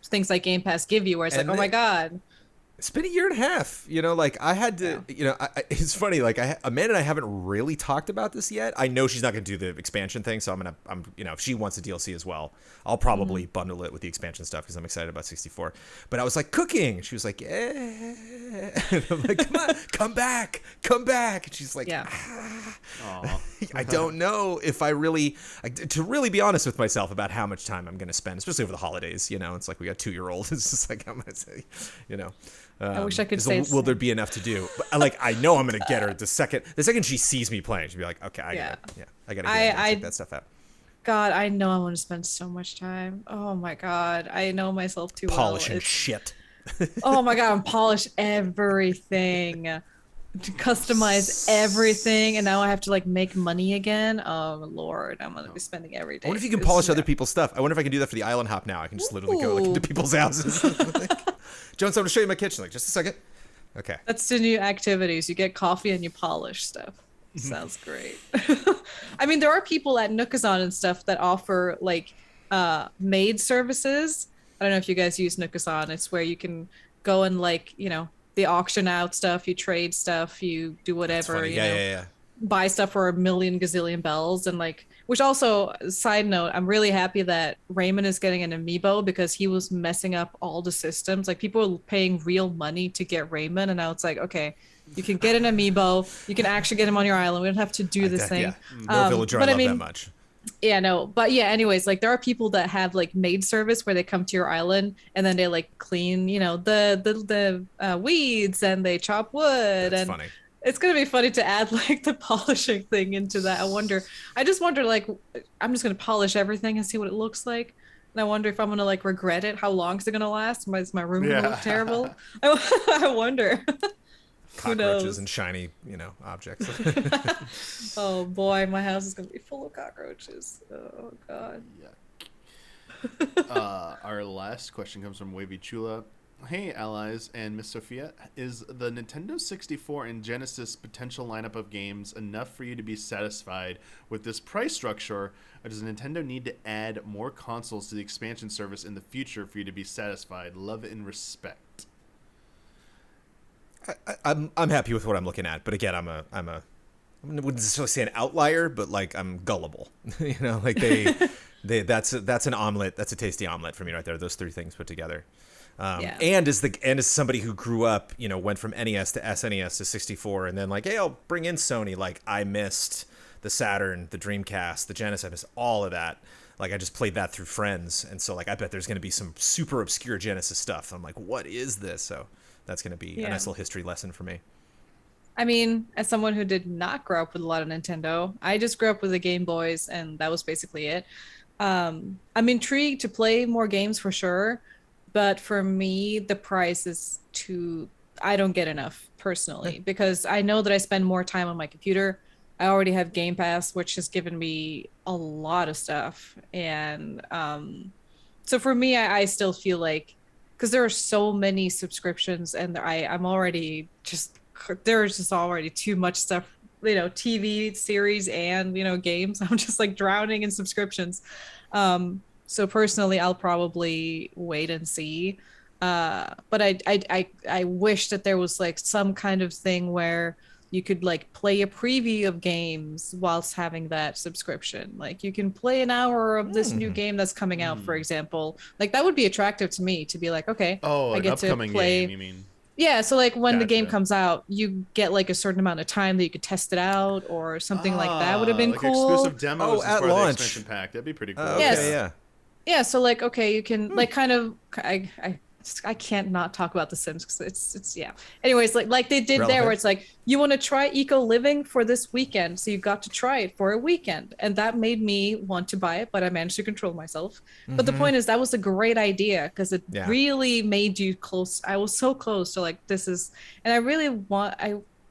Speaker 3: things like Game Pass give you, where it's like, oh my God.
Speaker 2: It's been a year and a half, like I had to, it's funny, like Amanda and I haven't really talked about this yet. I know she's not going to do the expansion thing. So if she wants a DLC as well, I'll probably bundle it with the expansion stuff because I'm excited about 64. But I was like cooking. She was like, and I'm like, come on, come back. And she's like, I don't know if I really, to really be honest with myself about how much time I'm going to spend, especially over the holidays, it's like we got 2-year-old. It's just like, I'm going to say,
Speaker 3: I wish I could say.
Speaker 2: Will there be enough to do? But, I know I'm gonna get her the second she sees me playing. She'll be like, okay, I gotta check that stuff out.
Speaker 3: God, I know I'm gonna spend so much time. Oh my God, I know myself too well.
Speaker 2: Polishing shit.
Speaker 3: Oh my God, I'm polish everything, to customize everything, and now I have to like make money again. Oh Lord, I'm gonna be spending every day.
Speaker 2: I wonder if you can polish other people's stuff. I wonder if I can do that for the island hop now. I can just literally go into people's houses. Jones, I'm going to show you my kitchen. Like, just a second. Okay.
Speaker 3: That's the new activities. You get coffee and you polish stuff. Sounds great. I mean, there are people at Nookazon and stuff that offer like maid services. I don't know if you guys use Nookazon. It's where you can go and like, they auction out stuff, you trade stuff, you do whatever.
Speaker 2: Yeah.
Speaker 3: Buy stuff for a million gazillion bells, and like, which also, side note, I'm really happy that Raymond is getting an amiibo because he was messing up all the systems. Like people were paying real money to get Raymond, and now it's like, okay, you can get an amiibo, you can actually get him on your island. We don't have to do this thing.
Speaker 2: Yeah. No villager I love that much.
Speaker 3: Yeah, no, but yeah, anyways, like there are people that have like maid service where they come to your island and then they like clean, the weeds, and they chop wood.
Speaker 2: That's
Speaker 3: and
Speaker 2: funny.
Speaker 3: It's gonna be funny to add like the polishing thing into that. I just wonder, like, I'm just gonna polish everything and see what it looks like, and I wonder if I'm gonna like regret it. How long is it gonna last? Is my room gonna look terrible? I wonder.
Speaker 2: Cockroaches and shiny, objects.
Speaker 3: Oh boy, my house is gonna be full of cockroaches. Oh God.
Speaker 1: Yeah. Our last question comes from Wavy Chula. Hey, allies and Miss Sophia, is the Nintendo 64 and Genesis potential lineup of games enough for you to be satisfied with this price structure, or does Nintendo need to add more consoles to the expansion service in the future for you to be satisfied? Love and respect.
Speaker 2: I'm happy with what I'm looking at, but again, I wouldn't necessarily say an outlier, but like I'm gullible. Like that's an omelet. That's a tasty omelet for me right there. Those three things put together. And as somebody who grew up, went from NES to SNES to 64, and then like, hey, I'll bring in Sony. Like I missed the Saturn, the Dreamcast, the Genesis. I missed all of that. Like I just played that through friends, and so like I bet there's going to be some super obscure Genesis stuff. I'm like, what is this? So that's going to be a nice little history lesson for me.
Speaker 3: I mean, as someone who did not grow up with a lot of Nintendo, I just grew up with the Game Boys, and that was basically it. I'm intrigued to play more games for sure, but for me, the price is I don't get enough personally, because I know that I spend more time on my computer. I already have Game Pass, which has given me a lot of stuff. And so for me, I still feel like, because there are so many subscriptions, and I'm already there's just already too much stuff, TV series and, games. I'm just like drowning in subscriptions. So personally, I'll probably wait and see. But I wish that there was like some kind of thing where you could like play a preview of games whilst having that subscription. Like you can play an hour of this new game that's coming out, for example. Like that would be attractive to me, to be like, okay, I get to play.
Speaker 1: Game, you mean?
Speaker 3: Yeah, so like when the game comes out, you get like a certain amount of time that you could test it out, or something like that would have been
Speaker 1: like
Speaker 3: cool.
Speaker 1: Exclusive demos
Speaker 2: at
Speaker 1: for
Speaker 2: launch.
Speaker 1: the expansion pack. That'd be pretty cool.
Speaker 3: Yes. Yeah, so like, okay, you can like kind of I can't not talk about The Sims because it's yeah. Anyways, like they did there, where it's like you want to try eco living for this weekend, so you got to try it for a weekend, and that made me want to buy it, but I managed to control myself. But the point is, that was a great idea because it really made you close. I was so close to like this is, and I really want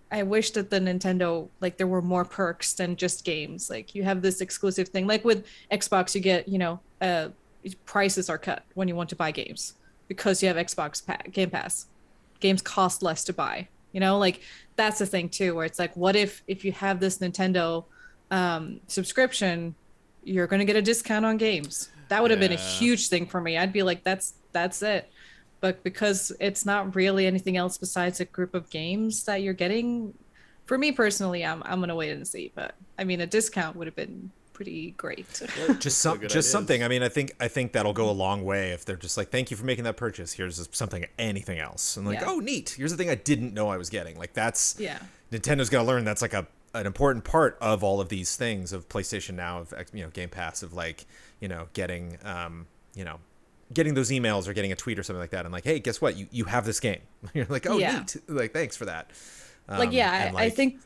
Speaker 3: I wish that the Nintendo, like there were more perks than just games. Like you have this exclusive thing, like with Xbox, you get, prices are cut when you want to buy games because you have Game Pass. Games cost less to buy, like that's the thing too, where it's like, what if you have this Nintendo subscription, you're going to get a discount on games. That would have been a huge thing for me. I'd be like, that's it. But because it's not really anything else besides a group of games that you're getting, for me personally, I'm gonna wait and see. But I mean, a discount would have been pretty great.
Speaker 2: Just something. I mean, I think that'll go a long way if they're just like, thank you for making that purchase. Here's something, anything else, and like, oh, neat. Here's the thing I didn't know I was getting. Like that's Nintendo's got to learn that's like an important part of all of these things of PlayStation Now, of Game Pass, of like getting getting those emails or getting a tweet or something like that, and like, hey, guess what? You have this game. You're like, oh, neat. Like, thanks for that.
Speaker 3: I think.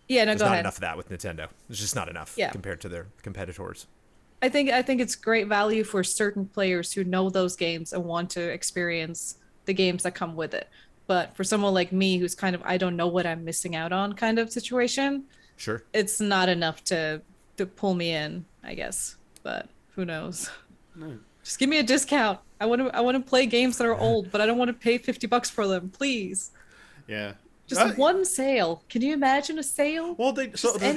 Speaker 3: Yeah, no,
Speaker 2: there's
Speaker 3: go
Speaker 2: not
Speaker 3: ahead.
Speaker 2: enough of that with Nintendo. There's just not enough compared to their competitors.
Speaker 3: I think it's great value for certain players who know those games and want to experience the games that come with it. But for someone like me, who's kind of, I don't know what I'm missing out on kind of situation,
Speaker 2: sure,
Speaker 3: it's not enough to pull me in, I guess. But who knows? No. Just give me a discount. I want to play games that are old, but I don't want to pay $50 for them, please.
Speaker 1: Yeah.
Speaker 3: Just one sale. Can you imagine a sale?
Speaker 1: Well, Sophia,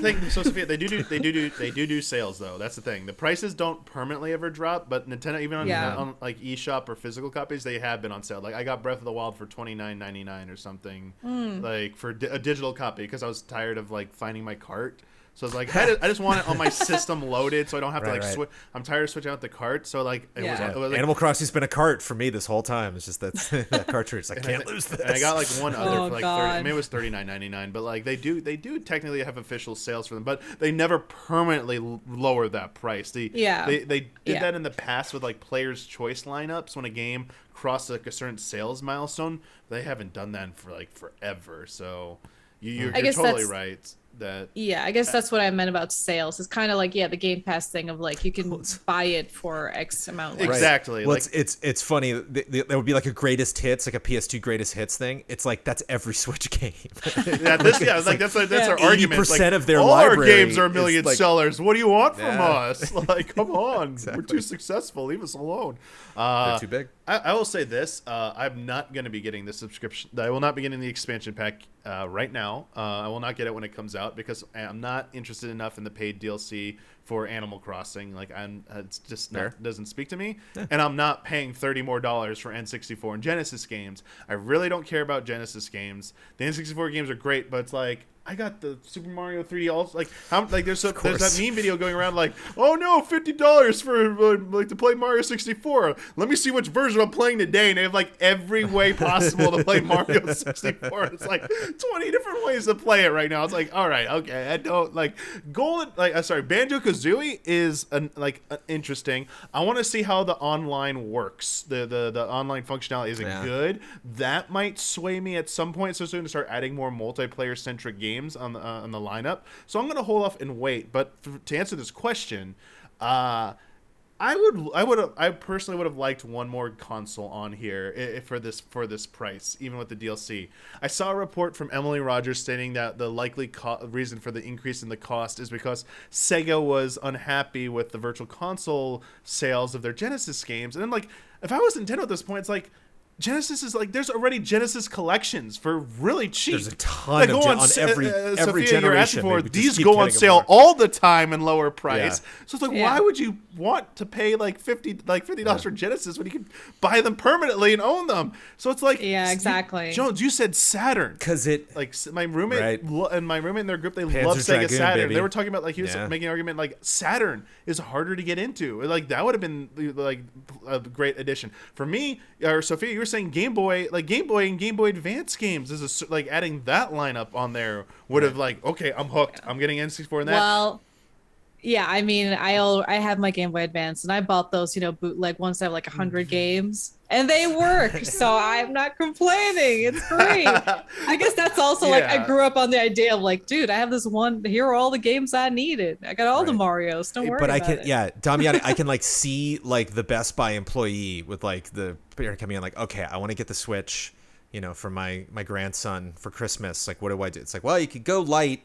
Speaker 1: they do sales though. That's the thing. The prices don't permanently ever drop, but Nintendo, even on like eShop or physical copies, they have been on sale. Like I got Breath of the Wild for $29.99 or something, like for a digital copy because I was tired of like finding my cart. So it's like I just want it on my system loaded, so I don't have to switch. I'm tired of switching out the cart. So like, it was like,
Speaker 2: Animal Crossing's been a cart for me this whole time. It's just that cartridge. I can't lose this.
Speaker 1: And I got like one other for like 30, maybe it was $39.99. But like they do technically have official sales for them, but they never permanently lower that price. They did that in the past with like Player's Choice lineups when a game crossed like a certain sales milestone. They haven't done that for like forever. So you're totally right.
Speaker 3: I guess that's what I meant about sales. It's kind of like the Game Pass thing of like you can buy it for X amount.
Speaker 1: Exactly.
Speaker 2: Well, like, it's funny. There would be like a greatest hits, like a PS2 greatest hits thing. It's like that's every Switch game.
Speaker 1: That's our argument.
Speaker 2: 80%
Speaker 1: like,
Speaker 2: of their
Speaker 1: all
Speaker 2: library
Speaker 1: our games are million sellers. What do you want from us? Like, come on,
Speaker 2: exactly.
Speaker 1: We're too successful. Leave us alone.
Speaker 2: They're too big.
Speaker 1: I will say this: I'm not going to be getting the subscription. I will not be getting the expansion pack right now. I will not get it when it comes out because I'm not interested enough in the paid DLC for Animal Crossing. Like, it's just doesn't speak to me. Yeah. And I'm not paying $30 more for N64 and Genesis games. I really don't care about Genesis games. The N64 games are great, but it's like, I got the Super Mario 3D also there's that meme video going around like, oh no, $50 for to play Mario 64. Let me see which version I'm playing today, and they have like every way possible to play Mario 64. It's like 20 different ways to play it right now. It's like, all right, okay, I don't like Banjo-Kazooie is interesting. I want to see how the online works. The online functionality isn't good. That might sway me at some point so soon to start adding more multiplayer centric games on the lineup. So I'm going to hold off and wait. But to answer this question, I personally would have liked one more console on here for this price, even with the DLC. I saw a report from Emily Rogers stating that the likely reason for the increase in the cost is because Sega was unhappy with the Virtual Console sales of their Genesis games. And then, like, if I was Nintendo at this point, it's like, Genesis is like, there's already Genesis collections for really cheap.
Speaker 2: There's a ton on every
Speaker 1: Sophia,
Speaker 2: generation.
Speaker 1: You're asking for these go on sale all the time and lower price. Yeah. So it's like, why would you want to pay like $50 for Genesis when you can buy them permanently and own them? So it's like,
Speaker 3: exactly.
Speaker 1: Jones, you said Saturn
Speaker 2: because it
Speaker 1: like my roommate and my roommate in their group, they
Speaker 2: Panzer
Speaker 1: love Sega
Speaker 2: Dragoon,
Speaker 1: Saturn.
Speaker 2: baby.
Speaker 1: They were talking about like he was making an argument like Saturn is harder to get into. Like that would have been like a great addition for me. Or Sophia, you were saying Game Boy and Game Boy Advance games is like adding that lineup on there would have like, okay, I'm hooked. I'm getting N64 in that.
Speaker 3: Well, Yeah, I mean, I have my Game Boy Advance, and I bought those, bootleg ones that have like 100 games, and they work. So I'm not complaining. It's great. I guess that's also like I
Speaker 1: Yeah.
Speaker 3: grew up on the idea of like, dude, I have this one. Here are all the games I needed. I got all the
Speaker 2: Right.
Speaker 3: Marios. Don't worry
Speaker 2: But I
Speaker 3: about
Speaker 2: can,
Speaker 3: it.
Speaker 2: yeah, Damiani, I can like see like the Best Buy employee with like the parent coming in, like, okay, I want to get the Switch, for my grandson for Christmas. Like, what do I do? It's like, well, you could go light,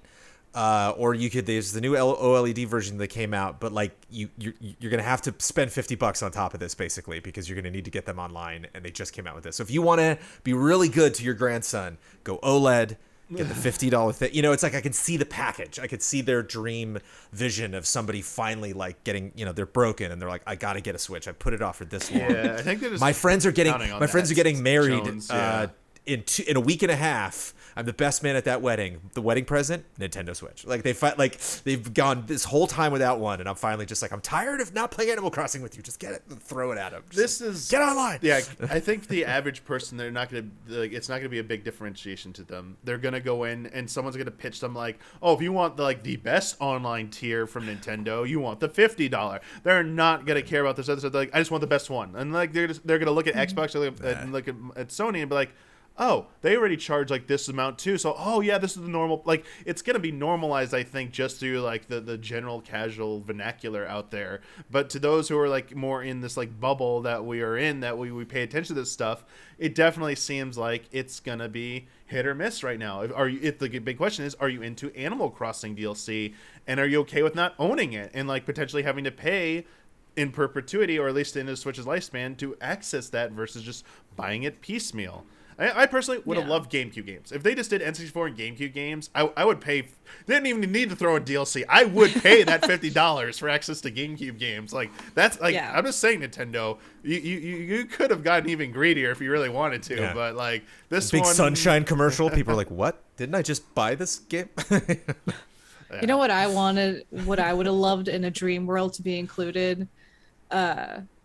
Speaker 2: or you could. There's the new OLED version that came out, but like you're gonna have to spend $50 on top of this basically because you're gonna need to get them online, and they just came out with this. So if you want to be really good to your grandson, go OLED. Get the $50 thing. It's like I can see the package. I could see their dream vision of somebody finally like getting, they're broken and they're like, I gotta get a Switch. I put it off for this long.
Speaker 1: Yeah, I think they're just
Speaker 2: My friends are getting married
Speaker 1: Jones, yeah.
Speaker 2: in a week and a half. I'm the best man at that wedding. The wedding present, Nintendo Switch. Like they've gone this whole time without one, and I'm finally just like, I'm tired of not playing Animal Crossing with you. Just get it and throw it at them. Get online.
Speaker 1: Yeah, I think the average person, they're not gonna like, it's not gonna be a big differentiation to them. They're gonna go in and someone's gonna pitch them like, oh, if you want the best online tier from Nintendo, you want the $50. They're not gonna care about this other stuff. They're like, I just want the best one, and like they're gonna look at Xbox and look at Sony and be like, oh, they already charge like this amount too. So, oh yeah, this is the normal. Like, it's gonna be normalized, I think, just through like the general casual vernacular out there. But to those who are like more in this like bubble that we are in, that we pay attention to this stuff, it definitely seems like it's gonna be hit or miss right now. The big question is, are you into Animal Crossing DLC, and are you okay with not owning it and like potentially having to pay in perpetuity, or at least in the Switch's lifespan, to access that versus just buying it piecemeal? I personally would have loved GameCube games. If they just did N64 and GameCube games, I would pay. They didn't even need to throw in DLC. I would pay that $50 for access to GameCube games. Like, that's like, I'm just saying, Nintendo, you could have gotten even greedier if you really wanted to. Yeah. But like this
Speaker 2: big
Speaker 1: one,
Speaker 2: Sunshine commercial, people are like, what? Didn't I just buy this game?
Speaker 3: You know what I wanted? What I would have loved in a dream world to be included.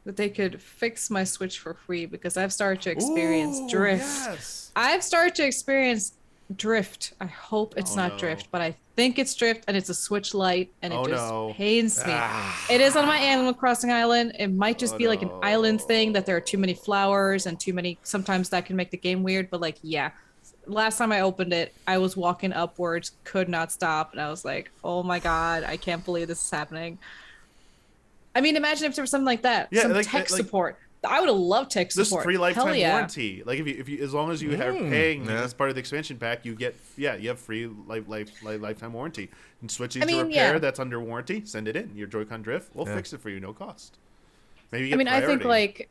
Speaker 3: That they could fix my Switch for free, because I've started to experience drift.
Speaker 1: Yes.
Speaker 3: I've started to experience drift. I hope it's not drift, but I think it's drift, and it's a Switch Lite, and it just pains me. It is on my Animal Crossing island. It might just be like an island thing, that there are too many flowers and too many. Sometimes that can make the game weird, but like, yeah. Last time I opened it, I was walking upwards, could not stop, and I was like, oh my God, I can't believe this is happening. I mean, imagine if there was something like that. Yeah, some tech support. I would have loved tech support.
Speaker 1: This free lifetime warranty. Like if you as long as you are paying as part of the expansion pack, you get you have free lifetime warranty. And switching to repair that's under warranty, send it in. Your Joy-Con drift, we'll fix it for you, no cost. Maybe you get priority.
Speaker 3: I think like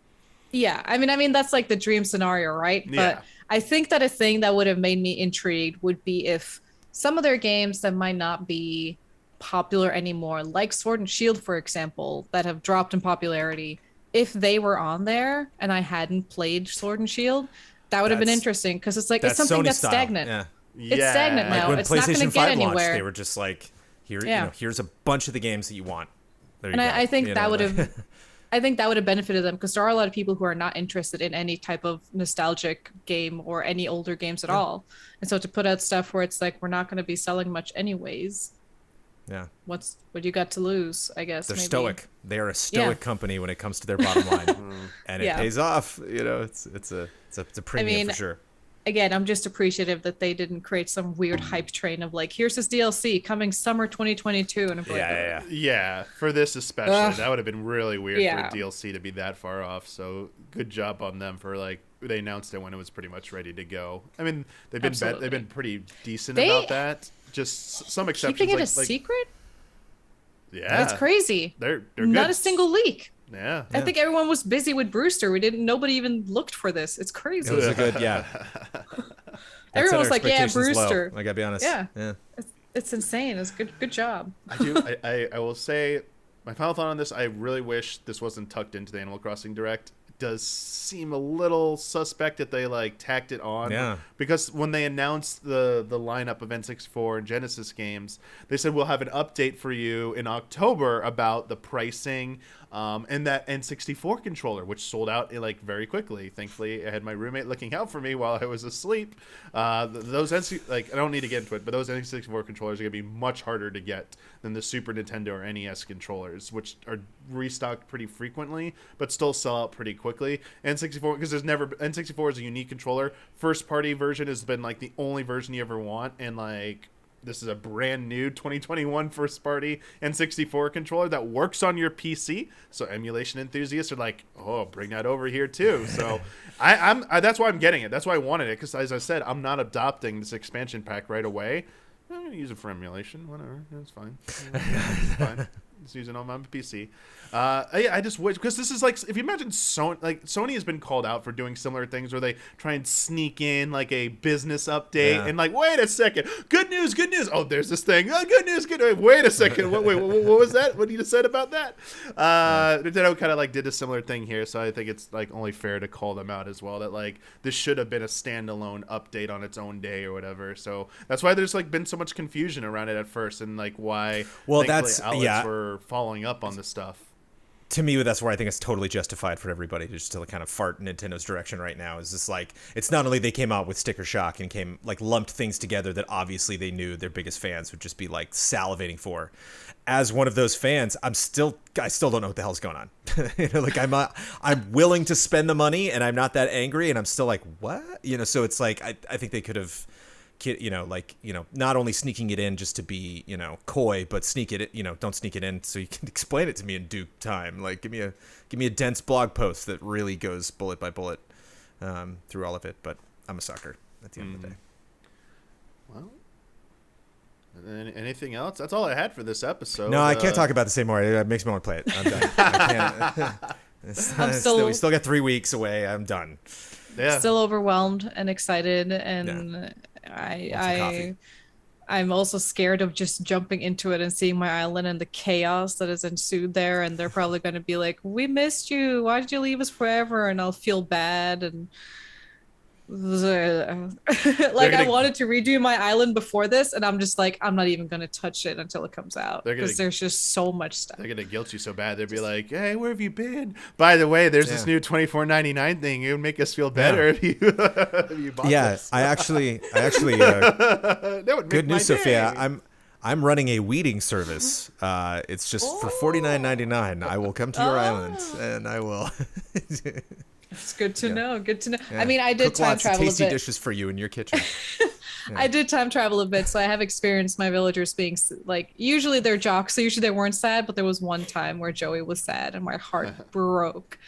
Speaker 3: I mean that's like the dream scenario, right? Yeah. But I think that a thing that would have made me intrigued would be if some of their games that might not be popular anymore, like Sword and Shield, for example, that have dropped in popularity, if they were on there and I hadn't played Sword and Shield, that would have been interesting, because it's like it's something that's stagnant.
Speaker 2: Yeah.
Speaker 3: It's stagnant now.
Speaker 2: Like when
Speaker 3: it's
Speaker 2: PlayStation
Speaker 3: not going to get anywhere.
Speaker 2: Launched, they were just like, here's a bunch of the games that you want. There you
Speaker 3: go. I think that would have I think that would have benefited them, because there are a lot of people who are not interested in any type of nostalgic game or any older games at all. And so to put out stuff where it's like, we're not going to be selling much anyways.
Speaker 2: Yeah.
Speaker 3: What you got to lose, I guess.
Speaker 2: They're stoic. They are a stoic company when it comes to their bottom line. And it pays off. It's a premium for sure.
Speaker 3: Again, I'm just appreciative that they didn't create some weird hype train of like, here's this DLC coming summer 2022, and I'm like,
Speaker 1: yeah, for this especially, that would have been really weird for a DLC to be that far off. So good job on them for like, they announced it when it was pretty much ready to go. I mean, they've been pretty decent about that. Just some exceptions.
Speaker 3: Keeping it a secret?
Speaker 1: Yeah,
Speaker 3: it's crazy.
Speaker 1: They're
Speaker 3: not
Speaker 1: good.
Speaker 3: A single leak.
Speaker 1: Yeah,
Speaker 3: I think everyone was busy with Brewster. Nobody even looked for this. It's crazy.
Speaker 2: It was a good,
Speaker 3: Everyone was like, yeah, Brewster.
Speaker 2: I gotta be honest.
Speaker 3: Yeah. It's insane. It's good job.
Speaker 1: I will say, my final thought on this, I really wish this wasn't tucked into the Animal Crossing Direct. does seem a little suspect that they like tacked it on.
Speaker 2: Yeah.
Speaker 1: Because when they announced the lineup of N64 and Genesis games, they said we'll have an update for you in October about the pricing and that N64 controller, which sold out like very quickly. Thankfully, I had my roommate looking out for me while I was asleep. Those like I don't need to get into it, but those N64 controllers are gonna be much harder to get than the Super Nintendo or NES controllers, which are restocked pretty frequently, but still sell out pretty quickly. N64, because N64 is a unique controller. First party version has been like the only version you ever want, and like this is a brand new 2021 first party N64 controller that works on your PC. So emulation enthusiasts are like, oh, bring that over here too. So that's why I'm getting it. That's why I wanted it, because as I said, I'm not adopting this expansion pack right away. I'm gonna use it for emulation. Whatever, it's fine. It's fine. Just using it on my PC. I just wish, because this is like, if you imagine Sony has been called out for doing similar things where they try and sneak in like a business update and like, wait a second, good news. Oh, there's this thing. Oh, good news. Wait a second. What was that? What you just said about that? Nintendo kind of like did a similar thing here, so I think it's like only fair to call them out as well. That like this should have been a standalone update on its own day or whatever. So that's why there's like been so much confusion around it at first, and like why outlets were following up on this stuff.
Speaker 2: To me, that's where I think it's totally justified for everybody to just to kind of fart in Nintendo's direction right now. Is just like, it's not only they came out with Sticker Shock and came like lumped things together that obviously they knew their biggest fans would just be like salivating for. As one of those fans, I still don't know what the hell's going on. Like I'm willing to spend the money and I'm not that angry, and I'm still like, what? So it's like I think they could have, not only sneaking it in just to be, coy, but don't sneak it in so you can explain it to me in due time. Like give me a dense blog post that really goes bullet by bullet through all of it. But I'm a sucker at the end of the day.
Speaker 1: Well, anything else? That's all I had for this episode.
Speaker 2: No, I can't talk about this anymore. It makes me want to play it. I'm done. I can't. We still got 3 weeks away. I'm done.
Speaker 1: Yeah.
Speaker 3: Still overwhelmed and excited, and I'm also scared of just jumping into it and seeing my island and the chaos that has ensued there. And they're probably going to be like, "We missed you. Why did you leave us forever?" And I'll feel bad and I wanted to redo my island before this, and I'm just like, I'm not even going to touch it until it comes out, because there's just so much stuff.
Speaker 1: They're going to guilt you so bad. They'll be like, hey, where have you been? By the way, there's this new $24.99 thing. It would make us feel better if you bought this.
Speaker 2: I actually
Speaker 1: that would make
Speaker 2: good news,
Speaker 1: my
Speaker 2: Sophia.
Speaker 1: day.
Speaker 2: I'm running a weeding service. It's just for $49.99. I will come to your island, and I will.
Speaker 3: It's good to know. Good to know.
Speaker 2: Yeah.
Speaker 3: I mean, I did
Speaker 2: Cook
Speaker 3: time
Speaker 2: lots
Speaker 3: travel
Speaker 2: of tasty
Speaker 3: a bit.
Speaker 2: dishes for you in your kitchen.
Speaker 3: I did time travel a bit, so I have experienced my villagers being like, usually they're jocks, so usually they weren't sad, but there was one time where Joey was sad and my heart broke.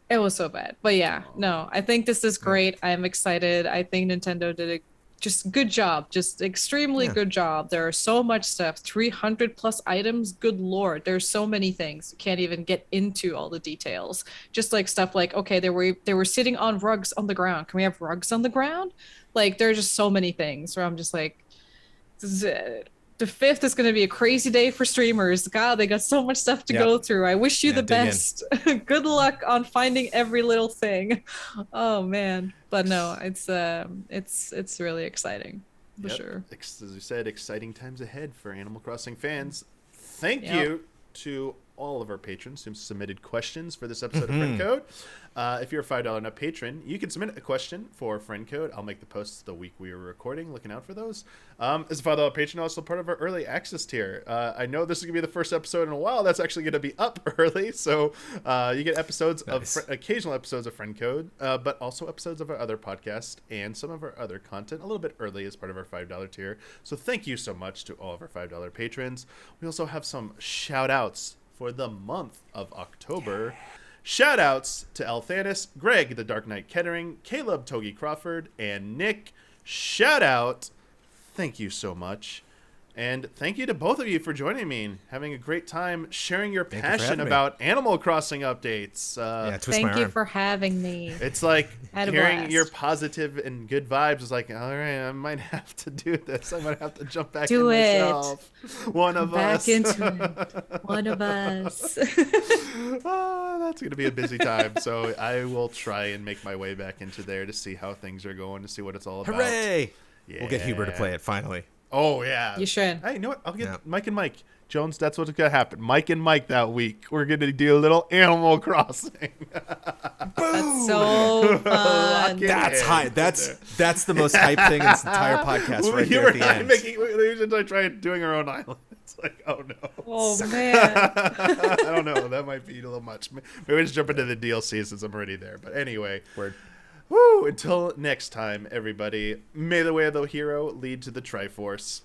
Speaker 3: It was so bad. But yeah, no, I think this is great. I'm excited. I think Nintendo did a just good job, just extremely good job. There are so much stuff, 300 plus items. Good Lord. There's so many things. You can't even get into all the details. Just like stuff like, okay, they were sitting on rugs on the ground. Can we have rugs on the ground? Like, there are just so many things where I'm just like, the 5th is going to be a crazy day for streamers. God, they got so much stuff to go through. I wish you the best. Good luck on finding every little thing. Oh man, but no, it's really exciting for sure.
Speaker 1: As you said, exciting times ahead for Animal Crossing fans. Thank you to all of our patrons who submitted questions for this episode of Friend Code. If you're a $5 and up patron, you can submit a question for Friend Code. I'll make the posts the week we were recording, looking out for those. As a $5 patron, also part of our early access tier. I know this is going to be the first episode in a while that's actually going to be up early, so you get episodes occasional episodes of Friend Code, but also episodes of our other podcast and some of our other content a little bit early as part of our $5 tier. So thank you so much to all of our $5 patrons. We also have some shout-outs for the month of October. Shout-outs to Elthanis, Greg, the Dark Knight Kettering, Caleb, Togi Crawford, and Nick. Shout-out. Thank you so much. And thank you to both of you for joining me and having a great time sharing your
Speaker 2: Thank you for
Speaker 1: passion
Speaker 2: having me.
Speaker 1: about Animal Crossing updates.
Speaker 2: Twist my
Speaker 3: Thank you
Speaker 2: arm.
Speaker 3: for having me.
Speaker 1: It's like
Speaker 3: Had a
Speaker 1: hearing
Speaker 3: blast.
Speaker 1: your positive and good vibes is like, all right, I might have to do this. I might have to jump back
Speaker 3: Do
Speaker 1: in
Speaker 3: it.
Speaker 1: myself. One of us.
Speaker 3: Back into it. One of us.
Speaker 1: Oh, that's going to be a busy time. So I will try and make my way back into there to see how things are going, to see what it's all about.
Speaker 2: Hooray!
Speaker 1: Yeah.
Speaker 2: We'll get Huber to play it finally.
Speaker 1: Oh, yeah.
Speaker 3: You should.
Speaker 1: Hey, you know what? I'll get
Speaker 2: Yeah.
Speaker 1: Mike and Mike. Jones, that's what's going to happen. Mike and Mike that week. We're going to do a little Animal Crossing.
Speaker 3: That's so fun.
Speaker 2: That's high. That's the most hype thing in this entire podcast right there at the end.
Speaker 1: We should try doing our own island. It's like, oh no.
Speaker 3: Oh man.
Speaker 1: I don't know. That might be a little much. Maybe we just jump into the DLC since I'm already there. But anyway.
Speaker 2: Word.
Speaker 1: Woo! Until next time, everybody, may the way of the hero lead to the Triforce.